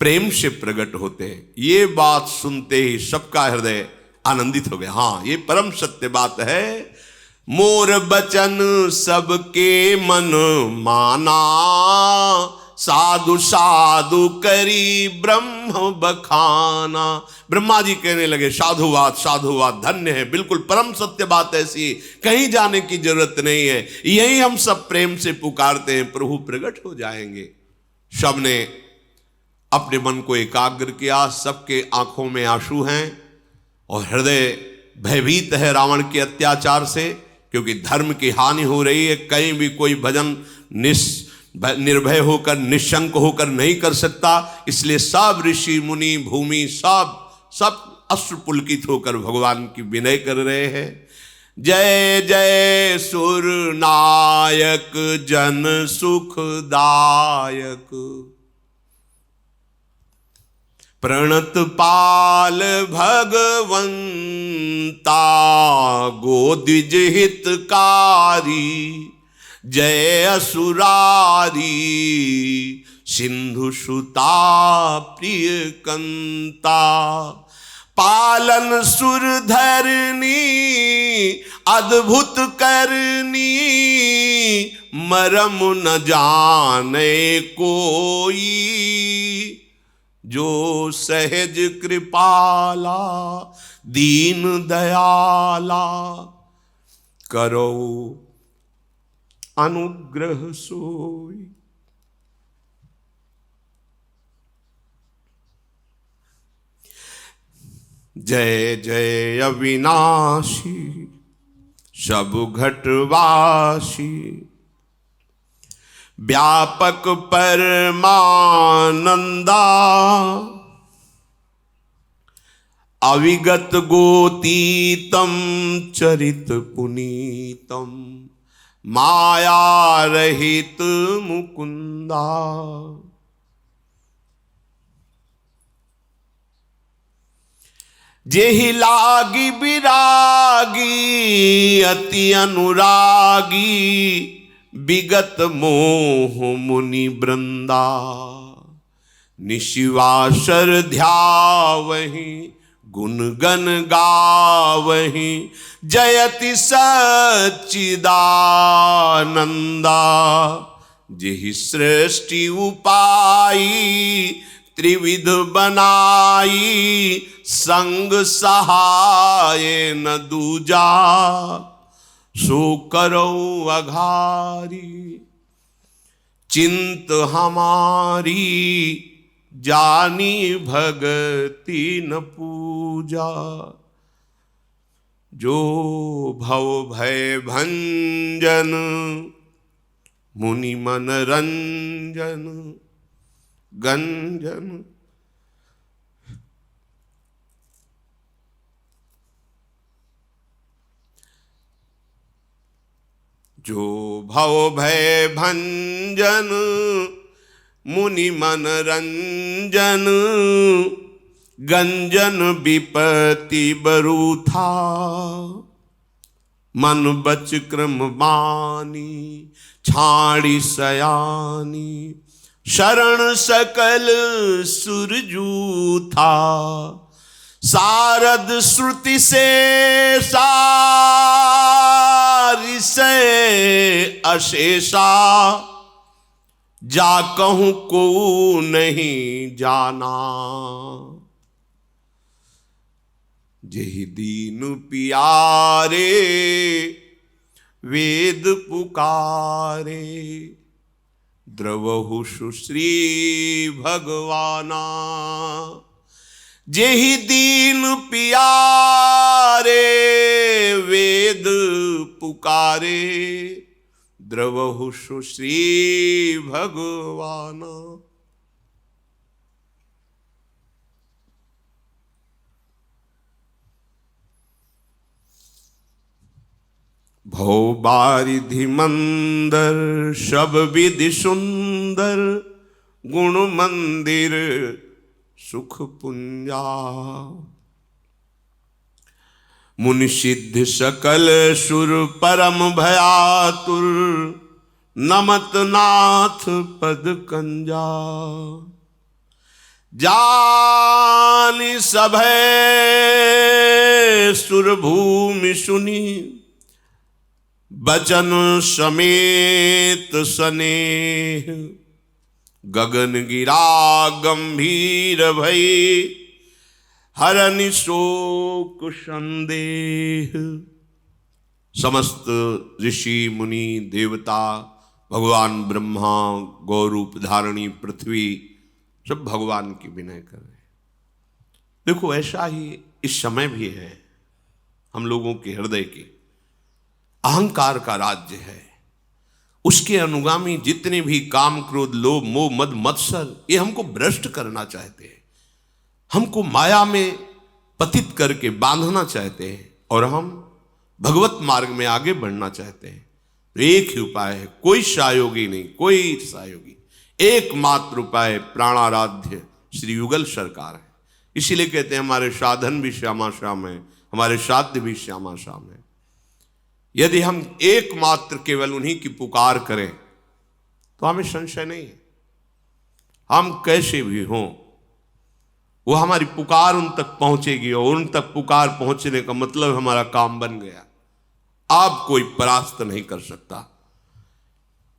प्रेम से प्रकट होते हैं। ये बात सुनते ही सबका हृदय आनंदित हो गया। हां, ये परम सत्य बात है। मोर बचन सबके मन माना, साधु साधु करी ब्रह्म बखाना। ब्रह्मा जी कहने लगे साधुवाद साधुवाद, धन्य है, बिल्कुल परम सत्य बात ऐसी, कहीं जाने की जरूरत नहीं है, यही हम सब प्रेम से पुकारते हैं, प्रभु प्रकट हो जाएंगे। सबने अपने मन को एकाग्र किया, सबके आंखों में आंसू हैं और हृदय भयभीत है रावण के अत्याचार से, क्योंकि धर्म की हानि हो रही है। कहीं भी कोई भजन निर्भय होकर, निशंक होकर नहीं कर सकता। इसलिए सब ऋषि मुनि भूमि सब अश्रु पुलकित होकर भगवान की विनय कर रहे हैं। जय जय सुर नायक जन सुखदायक, प्रणत पाल भगवंता गोद्विज हितकारी, जय असुरारी सिंधु सुता प्रिय कंता, पालन सुर धरनी अद्भुत करनी, मरम न जाने कोई, जो सहज कृपाला दीन दयाला, करो अनुग्रह सोई। जय जय अविनाशी सब घटवासी, व्यापक परमानंदा, अविगत गोतीतम चरित पुनीतम, माया रहित मुकुंदा। जेहि लागी विरागी अति अनुरागी, विगत मोह मुनि वृंदा, निशिवासर ध्यावहि गुण गण गावहि, जयति सच्चिदानंदा। जेहि सृष्टि उपाई त्रिविध बनाई, संग सहाय न दूजा, सो करो अघारी। चिंत हमारी जानी भगति न पूजा, जो भव भय भंजन मुनि मन रंजन गंजन। जो भव भय भंजन मुनि मन रंजन, गंजन विपति बरूथा, मन बच क्रम बानी छाड़ी सयानी, शरण सकल सुरजूथा। सारद श्रुति से सारि से अशेषा, जा कहूं को नहीं जाना। जेहि दीन पियारे वेद पुकारे, द्रवहु सुश्री भगवाना। जेहि दीन पियारे वेद पुकारे, द्रवहु सुश्री भगवान। भव बारिधि मंदर सब विधि सुंदर, गुण मंदिर सुख पुंजा। मुनि सिद्ध सकल सुर परम भयातुर, नमत नाथ पद कंजा। जानि सभय सुर भूमि सुनी, बचन समेत स्नेह। गगन गिरा गंभीर भई, हरनि शोक संदेह। समस्त ऋषि मुनि देवता, भगवान ब्रह्मा, गौरूप धारणी पृथ्वी, सब भगवान की विनय कर रहे हैं। देखो ऐसा ही इस समय भी है, हम लोगों के हृदय के अहंकार का राज्य है। उसके अनुगामी जितने भी काम क्रोध लोभ मोह मद मत्सर, ये हमको भ्रष्ट करना चाहते हैं, हमको माया में पतित करके बांधना चाहते हैं, और हम भगवत मार्ग में आगे बढ़ना चाहते हैं। तो एक ही उपाय है, कोई सहयोगी नहीं, कोई सहयोगी, एकमात्र उपाय प्राणाराध्य श्री युगल सरकार है। इसीलिए कहते हैं हमारे साधन भी श्यामा श्याम है, हमारे साध्य भी श्यामा श्याम है। यदि हम एकमात्र केवल उन्हीं की पुकार करें तो हमें संशय नहीं है, हम कैसे भी हों वो हमारी पुकार उन तक पहुंचेगी, और उन तक पुकार पहुंचने का मतलब हमारा काम बन गया। आप कोई परास्त नहीं कर सकता।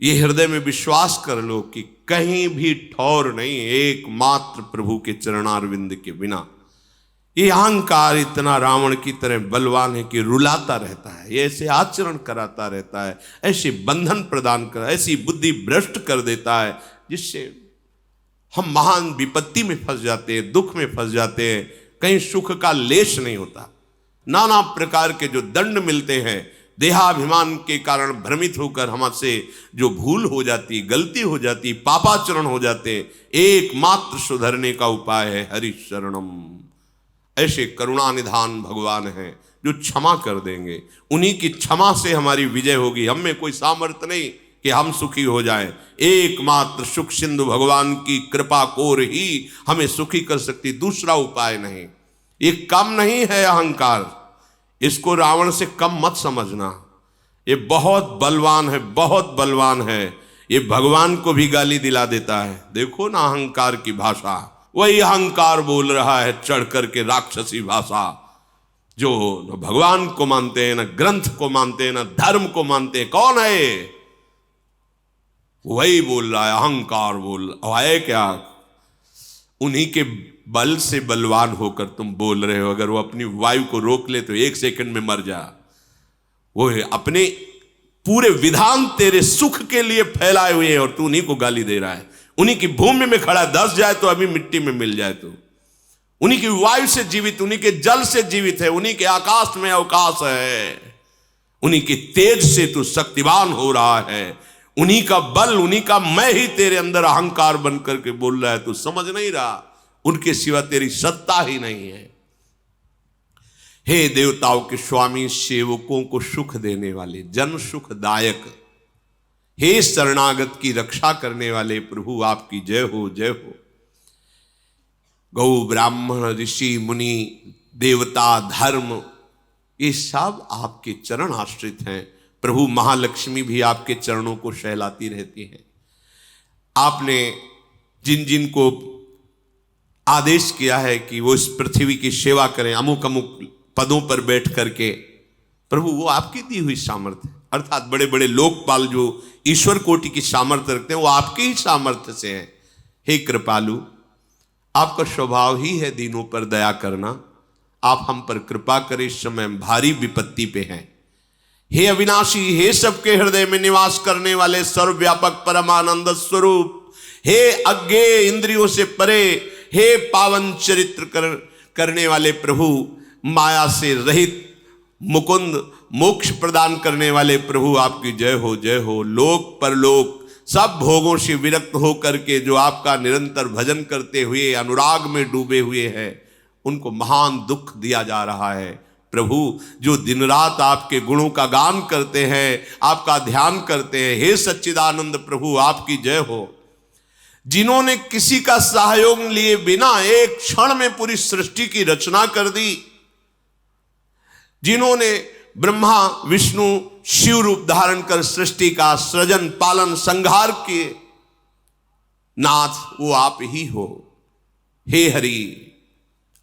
ये हृदय में विश्वास कर लो कि कहीं भी ठौर नहीं, एकमात्र प्रभु के चरणारविंद के बिना। ये अहंकार इतना रावण की तरह बलवान है कि रुलाता रहता है, ये ऐसे आचरण कराता रहता है, ऐसे बंधन प्रदान कर, ऐसी बुद्धि भ्रष्ट कर देता है, जिससे हम महान विपत्ति में फंस जाते हैं, दुख में फंस जाते हैं। कहीं सुख का लेश नहीं होता। नाना प्रकार के जो दंड मिलते हैं, देहाभिमान के कारण भ्रमित होकर हमसे जो भूल हो जाती, गलती हो जाती, पापाचरण हो जाते, एकमात्र सुधरने का उपाय है हरि शरणम। ऐसे करुणा निधान भगवान हैं जो क्षमा कर देंगे। उन्हीं की क्षमा से हमारी विजय होगी। हम में कोई सामर्थ्य नहीं कि हम सुखी हो जाएं। एकमात्र सुख सिंधु भगवान की कृपा कोर ही हमें सुखी कर सकती, दूसरा उपाय नहीं। ये कम नहीं है अहंकार, इसको रावण से कम मत समझना। ये बहुत बलवान है, बहुत बलवान है। ये भगवान को भी गाली दिला देता है। देखो ना अहंकार की भाषा, वही अहंकार बोल रहा है चढ़ करके राक्षसी भाषा, जो न भगवान को मानते हैं, न ग्रंथ को मानते हैं, न धर्म को मानते हैं। कौन है? वही बोल रहा है, अहंकार बोल है क्या? उन्हीं के बल से बलवान होकर तुम बोल रहे हो। अगर वो अपनी वायु को रोक ले तो 1 सेकंड में मर जा। वो अपने पूरे विधान तेरे सुख के लिए फैलाए हुए हैं और तू उन्हीं को गाली दे रहा है। उन्हीं की भूमि में खड़ा, धस जाए तो अभी मिट्टी में मिल जाए। तो उन्हीं की वायु से जीवित, उन्हीं के जल से जीवित है, उन्हीं के आकाश में अवकाश है, उन्हीं के तेज से तू शक्तिवान हो रहा है। उन्हीं का बल, उन्हीं का मैं ही तेरे अंदर अहंकार बन करके बोल रहा है। तू समझ नहीं रहा, उनके सिवा तेरी सत्ता ही नहीं है। हे देवताओं के स्वामी, सेवकों को सुख देने वाले, जन सुखदायक, हे शरणागत की रक्षा करने वाले प्रभु, आपकी जय हो, जय हो। गौ ब्राह्मण ऋषि मुनि देवता धर्म, ये सब आपके चरण आश्रित हैं। प्रभु महालक्ष्मी भी आपके चरणों को सहलाती रहती हैं। आपने जिन जिन को आदेश किया है कि वो इस पृथ्वी की सेवा करें, अमुक अमुक पदों पर बैठ करके, प्रभु वो आपकी दी हुई सामर्थ्य, अर्थात बड़े बड़े लोकपाल जो ईश्वर कोटि की सामर्थ्य रखते हैं, वो आपके ही सामर्थ्य से हैं। हे कृपालु, आपका स्वभाव ही है दीनों पर दया करना। आप हम पर कृपा करें, इस समय भारी विपत्ति पे हैं। हे अविनाशी, हे सबके हृदय में निवास करने वाले सर्वव्यापक परमानंद स्वरूप, हे अज्ञेय इंद्रियों से परे, हे पावन चरित्र करने वाले प्रभु, माया से रहित मुकुंद, मोक्ष प्रदान करने वाले प्रभु आपकी जय हो, जय हो। लोक परलोक सब भोगों से विरक्त होकर के जो आपका निरंतर भजन करते हुए अनुराग में डूबे हुए हैं, उनको महान दुख दिया जा रहा है। प्रभु जो दिन रात आपके गुणों का गान करते हैं, आपका ध्यान करते हैं, हे सच्चिदानंद प्रभु आपकी जय हो। जिन्होंने किसी का सहयोग लिए बिना एक क्षण में पूरी सृष्टि की रचना कर दी, जिन्होंने ब्रह्मा विष्णु शिव रूप धारण कर सृष्टि का सृजन पालन संहार किए, नाथ वो आप ही हो। हे हरि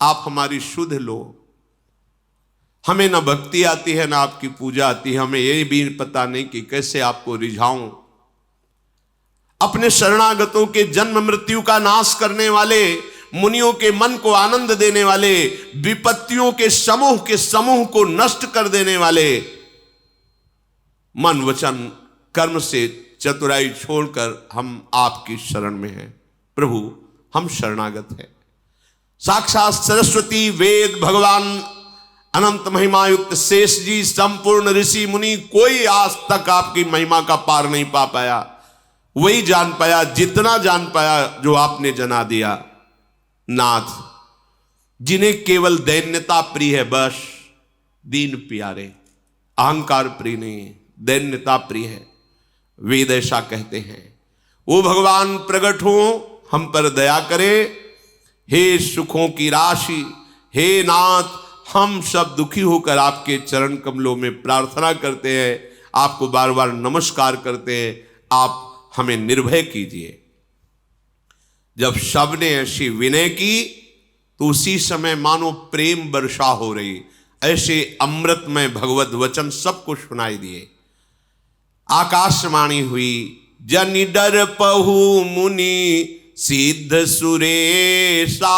आप हमारी शुद्ध लो। हमें ना भक्ति आती है ना आपकी पूजा आती है, हमें ये भी पता नहीं कि कैसे आपको रिझाऊं। अपने शरणागतों के जन्म मृत्यु का नाश करने वाले, मुनियों के मन को आनंद देने वाले, विपत्तियों के समूह को नष्ट कर देने वाले, मन वचन कर्म से चतुराई छोड़कर हम आपकी शरण में हैं। प्रभु हम शरणागत हैं। साक्षात सरस्वती वेद भगवान अनंत महिमा युक्त शेष जी संपूर्ण ऋषि मुनि कोई आज तक आपकी महिमा का पार नहीं पा पाया। वही जान पाया जितना जान पाया जो आपने जना दिया। नाथ जिन्हें केवल दैन्यता प्रिय है, बस दीन प्यारे, अहंकार प्रिय नहीं, दैन्यता प्रिय है, वेद ऐसा कहते हैं। वो भगवान प्रकट हो, हम पर दया करे। हे सुखों की राशि, हे नाथ हम सब दुखी होकर आपके चरण कमलों में प्रार्थना करते हैं, आपको बार बार नमस्कार करते हैं, आप हमें निर्भय कीजिए। जब सबने ऐसी विनय की तो उसी समय मानो प्रेम वर्षा हो रही, ऐसे अमृतमय भगवत वचन सबको सुनाई दिए। आकाशवाणी हुई, जनि डर पहु मुनि सिद्ध सुरेशा,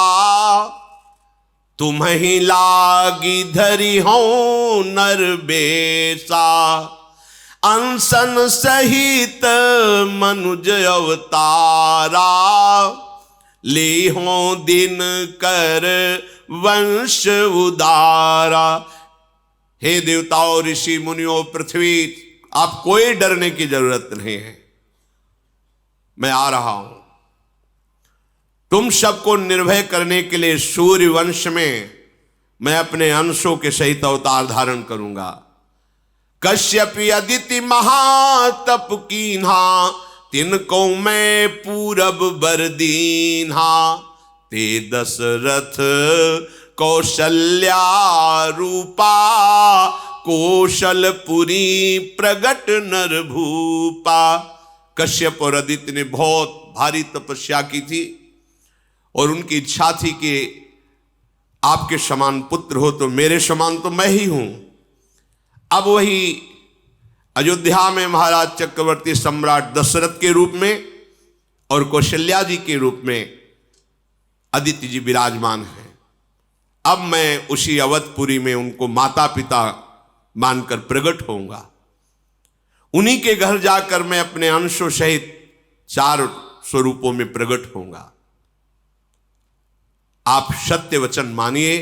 तुम्हि लागी धरि हो नर बेसा, अंसन सहित मनुज अवतारा, ले हो दिन कर वंश उदारा। हे देवताओं ऋषि मुनियों पृथ्वी, आप कोई डरने की जरूरत नहीं है, मैं आ रहा हूं। तुम सबको निर्भय करने के लिए सूर्य वंश में मैं अपने अंशों के सहित अवतार धारण करूंगा। कश्यप अदिति महातप कीन्हा, तिनको मैं पूरब बर दीन्हा, ते दशरथ कौशल्या रूपा, कौशलपुरी प्रगट नर भूपा। कश्यप और अदिति ने बहुत भारी तपस्या की थी और उनकी इच्छा थी कि आपके समान पुत्र हो तो मेरे समान तो मैं ही हूं। अब वही अयोध्या में महाराज चक्रवर्ती सम्राट दशरथ के रूप में और कौशल्या जी के रूप में अदिति जी विराजमान हैं। अब मैं उसी अवधपुरी में उनको माता पिता मानकर प्रकट होऊंगा। उन्हीं के घर जाकर मैं अपने अंशों सहित 4 स्वरूपों में प्रकट होऊंगा। आप सत्य वचन मानिए,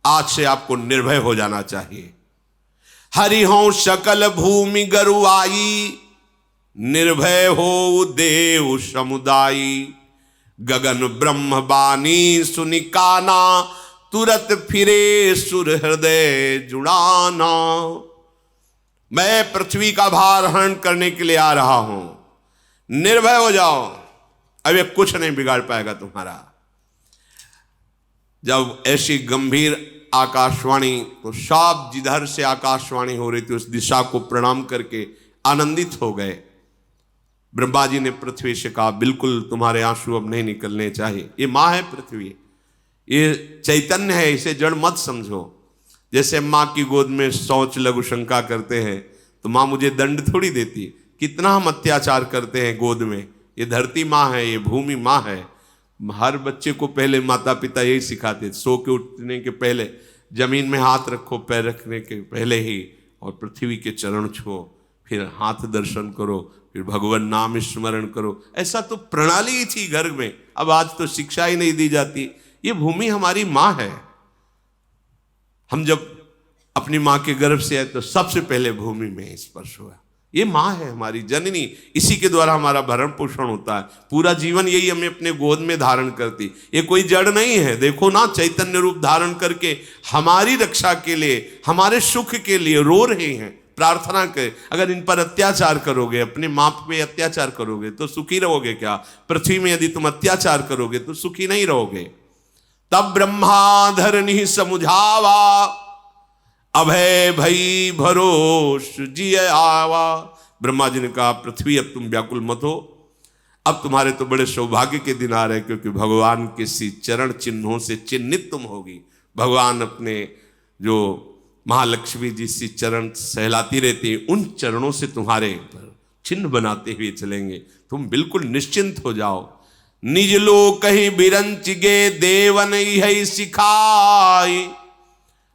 आज से आपको निर्भय हो जाना चाहिए। हरि हो सकल भूमि गरुआई, निर्भय हो देव समुदायी, गगन ब्रह्म बानी सुनिकाना, तुरत फिरे सुर हृदय जुड़ाना। मैं पृथ्वी का भार हरण करने के लिए आ रहा हूं, निर्भय हो जाओ, अब ये कुछ नहीं बिगाड़ पाएगा तुम्हारा। जब ऐसी गंभीर आकाशवाणी, तो सब जिधर से आकाशवाणी हो रही थी उस दिशा को प्रणाम करके आनंदित हो गए। ब्रह्मा जी ने पृथ्वी से कहा, बिल्कुल तुम्हारे आंसू अब नहीं निकलने चाहिए। ये माँ है पृथ्वी, ये चैतन्य है, इसे जड़ मत समझो। जैसे माँ की गोद में शौच लघु शंका करते हैं तो माँ मुझे दंड थोड़ी देती। कितना हम अत्याचार करते हैं गोद में। ये धरती माँ है, ये भूमि माँ है। हर बच्चे को पहले माता पिता यही सिखाते, सो के उठने के पहले जमीन में हाथ रखो, पैर रखने के पहले ही, और पृथ्वी के चरण छुओ, फिर हाथ दर्शन करो, फिर भगवान नाम स्मरण करो। ऐसा तो प्रणाली ही थी घर में। अब आज तो शिक्षा ही नहीं दी जाती। ये भूमि हमारी माँ है। हम जब अपनी माँ के गर्भ से आए तो सबसे पहले भूमि में स्पर्श हुआ। ये माँ है हमारी जननी, इसी के द्वारा हमारा भरण पोषण होता है। पूरा जीवन यही हमें अपने गोद में धारण करती। ये कोई जड़ नहीं है, देखो ना, चैतन्य रूप धारण करके हमारी रक्षा के लिए, हमारे सुख के लिए रो रहे हैं, प्रार्थना कर। अगर इन पर अत्याचार करोगे, अपने माँ पे अत्याचार करोगे तो सुखी रहोगे क्या? पृथ्वी में यदि तुम अत्याचार करोगे तो सुखी नहीं रहोगे। तब ब्रह्मा धरनी समुझावा, अभय भई भरोस जिय आवा। ब्रह्मा जी ने कहा, पृथ्वी अब तुम व्याकुल मत हो, अब तुम्हारे तो बड़े सौभाग्य के दिन आ रहे, क्योंकि भगवान के सी चरण चिन्हों से चिन्हित तुम होगी। भगवान अपने जो महालक्ष्मी जी सी चरण सहलाती रहती है, उन चरणों से तुम्हारे पर चिन्ह बनाते हुए चलेंगे। तुम बिल्कुल निश्चिंत हो जाओ। निज लोक कहीं बिरंच गे देवन यही सिखाई,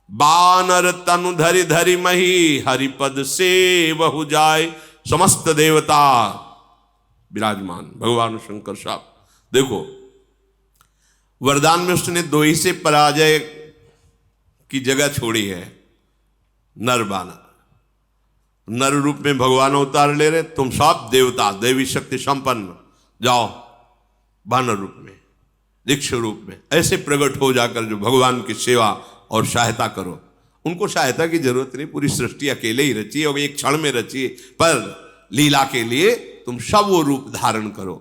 बानर तनु धरि धरि मही हरिपद से बहु जाए। समस्त देवता विराजमान, भगवान शंकर साहब देखो, वरदान में उसने दो ही से पराजय की जगह छोड़ी है, नर बानर। नर रूप में भगवान अवतार ले रहे, तुम सब देवता देवी शक्ति संपन्न जाओ बानर रूप में, दीक्ष रूप में ऐसे प्रकट हो जाकर जो भगवान की सेवा और सहायता करो। उनको सहायता की जरूरत नहीं, पूरी सृष्टि अकेले ही रची है और एक क्षण में रची है, पर लीला के लिए तुम सब वो रूप धारण करो।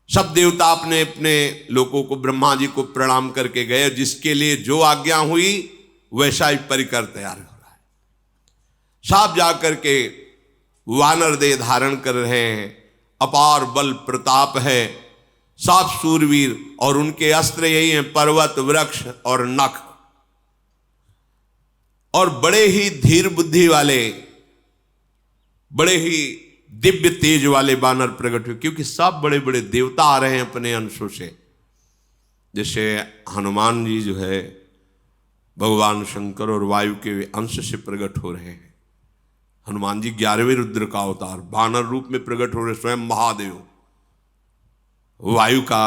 सब देवता अपने अपने लोगों को ब्रह्मा जी को प्रणाम करके गए, जिसके लिए जो आज्ञा हुई वैसा ही परिकर तैयार हो रहा है। सब जाकर के वानर देह धारण कर रहे हैं, अपार बल प्रताप है, सब सूरवीर, और उनके अस्त्र यही हैं, पर्वत वृक्ष और नख। और बड़े ही धीर बुद्धि वाले, बड़े ही दिव्य तेज वाले बानर प्रकट हुए, क्योंकि सब बड़े बड़े देवता आ रहे हैं अपने अंशों से। जैसे हनुमान जी जो है भगवान शंकर और वायु के अंश से प्रकट हो रहे हैं। हनुमान जी 11वें रुद्र का अवतार बानर रूप में प्रकट हो रहे, स्वयं महादेव वायु का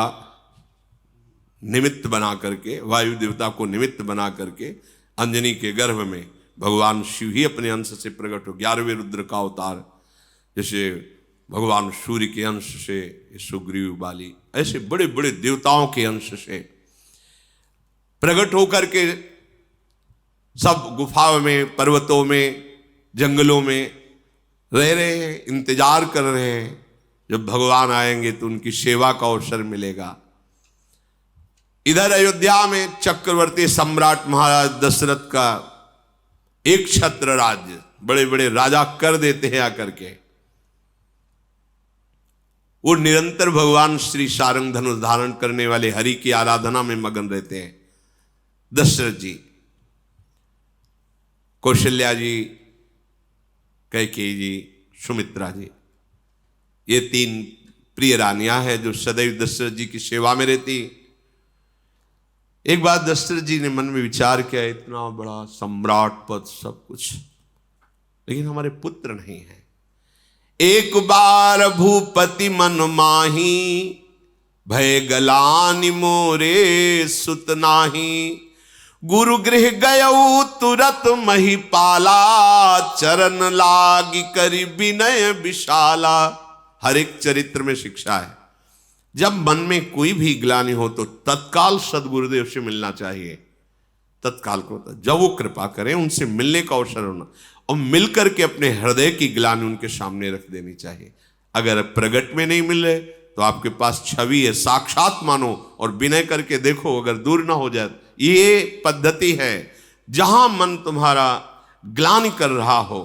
निमित्त बना करके, वायु देवता को निमित्त बना करके अंजनी के गर्भ में भगवान शिव ही अपने अंश से प्रकट हो, 11वें रुद्र का अवतार। जैसे भगवान सूर्य के अंश से सुग्रीव बाली, ऐसे बड़े बड़े देवताओं के अंश से प्रकट होकर के सब गुफाओं में, पर्वतों में, जंगलों में रह रहे हैं, इंतजार कर रहे हैं। जब भगवान आएंगे तो उनकी सेवा का अवसर मिलेगा। इधर अयोध्या में चक्रवर्ती सम्राट महाराज दशरथ का एक छत्र राज्य, बड़े बड़े राजा कर देते हैं आकर के। वो निरंतर भगवान श्री सारंग धनुष धारण करने वाले हरि की आराधना में मगन रहते हैं। दशरथ जी, कौशल्या जी, कैकेयी जी, सुमित्रा जी, ये 3 प्रिय रानियां हैं जो सदैव दशरथ जी की सेवा में रहती। एक बार दशरथ जी ने मन में विचार किया, इतना बड़ा सम्राट पद सब कुछ, लेकिन हमारे पुत्र नहीं है। एक बार भूपति मन माही, भय गलानि मोरे सुत नाही। गुरु गृह गयऊ तुरत महिपाला, चरण लागी करी विनय विशाला। हर एक चरित्र में शिक्षा है। जब मन में कोई भी ग्लानि हो तो तत्काल सदगुरुदेव से मिलना चाहिए। तत्काल को जब वो कृपा करें उनसे मिलने का अवसर होना, और मिलकर के अपने हृदय की ग्लानि उनके सामने रख देनी चाहिए। अगर प्रगट में नहीं मिल रहे तो आपके पास छवि है, साक्षात मानो और विनय करके देखो, अगर दूर ना हो जाए। ये पद्धति है। जहां मन तुम्हारा ग्लानि कर रहा हो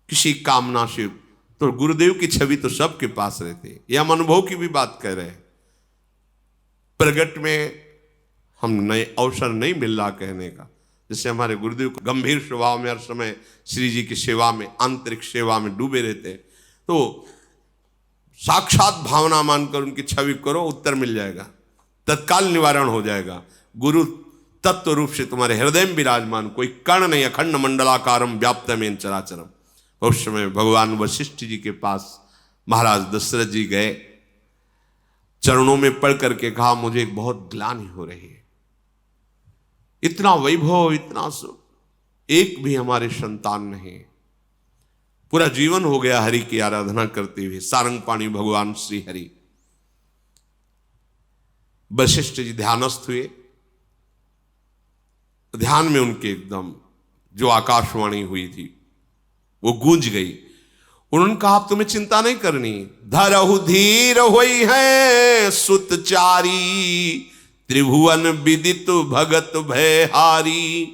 किसी कामना से, तो गुरुदेव की छवि तो सबके पास रहती है। यह हम अनुभव की भी बात कर रहे हैं। प्रगट में हम नए अवसर नहीं मिल रहा कहने का। जैसे हमारे गुरुदेव को गंभीर स्वभाव में हर समय श्री जी की सेवा में, आंतरिक सेवा में डूबे रहते हैं, तो साक्षात भावना मानकर उनकी छवि करो, उत्तर मिल जाएगा, तत्काल निवारण हो जाएगा। गुरु तत्व रूप से तुम्हारे हृदय में विराजमान, कोई कर्ण नहीं, अखंड मंडलाकारम व्याप्तमेन चराचरम। उस समय भगवान वशिष्ठ जी के पास महाराज दशरथ जी गए, चरणों में पड़ करके कहा, मुझे बहुत ग्लानि हो रही है, इतना वैभव, इतना सुख, एक भी हमारे संतान नहीं। पूरा जीवन हो गया हरि की आराधना करते हुए। सारंगपाणी भगवान श्री हरि। वशिष्ठ जी ध्यानस्थ हुए। ध्यान में उनके एकदम जो आकाशवाणी हुई थी वो गूंज गई। उन्होंने कहा आप तुम्हें चिंता नहीं करनी। धरहु धीर होई है सुतचारी, त्रिभुवन विदित भगत भयहारी।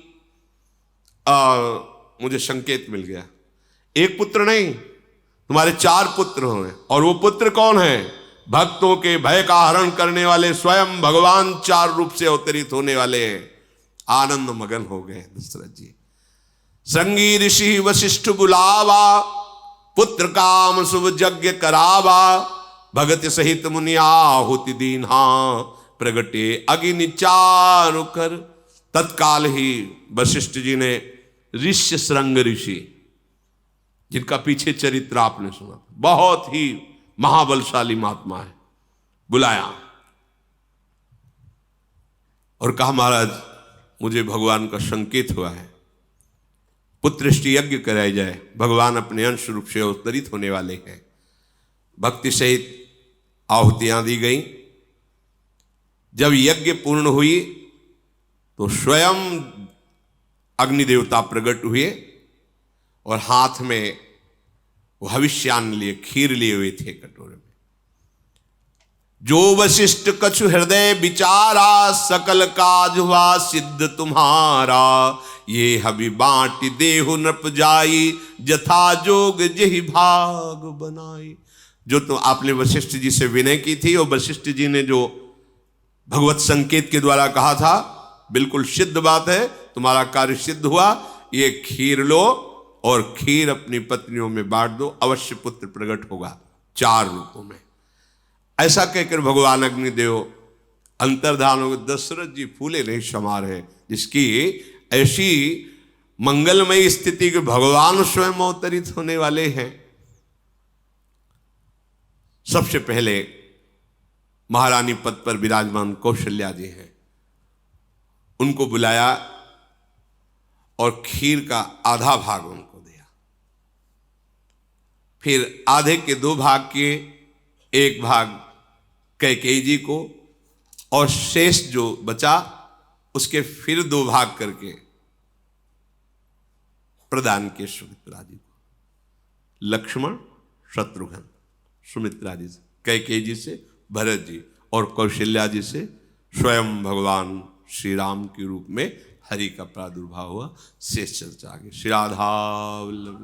मुझे संकेत मिल गया। एक पुत्र नहीं, तुम्हारे 4 पुत्र होंगे। और वो पुत्र कौन है? भक्तों के भय का हरण करने वाले स्वयं भगवान 4 रूप से अवतरित होने वाले हैं। आनंद मगन हो गए दशरथ जी। श्रृंगी ऋषि वशिष्ठ बुलावा, पुत्र काम शुभ यज्ञ करावा। भगत सहित मुनि आहुति दीन्हा, प्रगटे अग्नि चारु कर। तत्काल ही वशिष्ठ जी ने ऋष्य श्रृंग ऋषि, जिनका पीछे चरित्र आपने सुना, बहुत ही महाबलशाली महात्मा है, बुलाया और कहा महाराज मुझे भगवान का संकेत हुआ है, पुत्रष्टि यज्ञ कराया जाए। भगवान अपने अंश रूप से अवतरित होने वाले हैं। भक्ति सहित आहुतियां दी गई। जब यज्ञ पूर्ण हुई तो स्वयं अग्नि देवता प्रकट हुए और हाथ में वो हविष्यान्न लिए, खीर लिए हुए थे कटोरे में। जो वशिष्ठ कछु हृदय विचारा, सकल काज हुआ सिद्ध तुम्हारा। ये हवि बांट देहु नृप जाई, जथा जोग जहि भाग बनाई। जो तो आपने वशिष्ठ जी से विनय की थी और वशिष्ठ जी ने जो भगवत संकेत के द्वारा कहा था, बिल्कुल सिद्ध बात है, तुम्हारा कार्य सिद्ध हुआ। ये खीर लो और खीर अपनी पत्नियों में बांट दो, अवश्य पुत्र प्रकट होगा 4 रूपों में। ऐसा कहकर भगवान अग्निदेव अंतर्धान हो गए। दशरथ जी फूले नहीं समा रहे, जिसकी ऐसी मंगलमयी स्थिति के भगवान स्वयं अवतरित होने वाले हैं। सबसे पहले महारानी पद पर विराजमान कौशल्या जी हैं, उनको बुलाया और खीर का आधा भाग उनको दिया। फिर आधे के 2 भाग किए, 1 भाग कैकेयी जी को और शेष जो बचा उसके फिर 2 भाग करके प्रदान किए सुमित्रा जी को। लक्ष्मण शत्रुघ्न, सुमित्रा जी से, कैकेयी जी से भरत जी और कौशल्या जी से स्वयं भगवान श्री राम के रूप में हरि का प्रादुर्भाव हुआ। शेष चर्चा आगे। श्री राधा वल्लभ।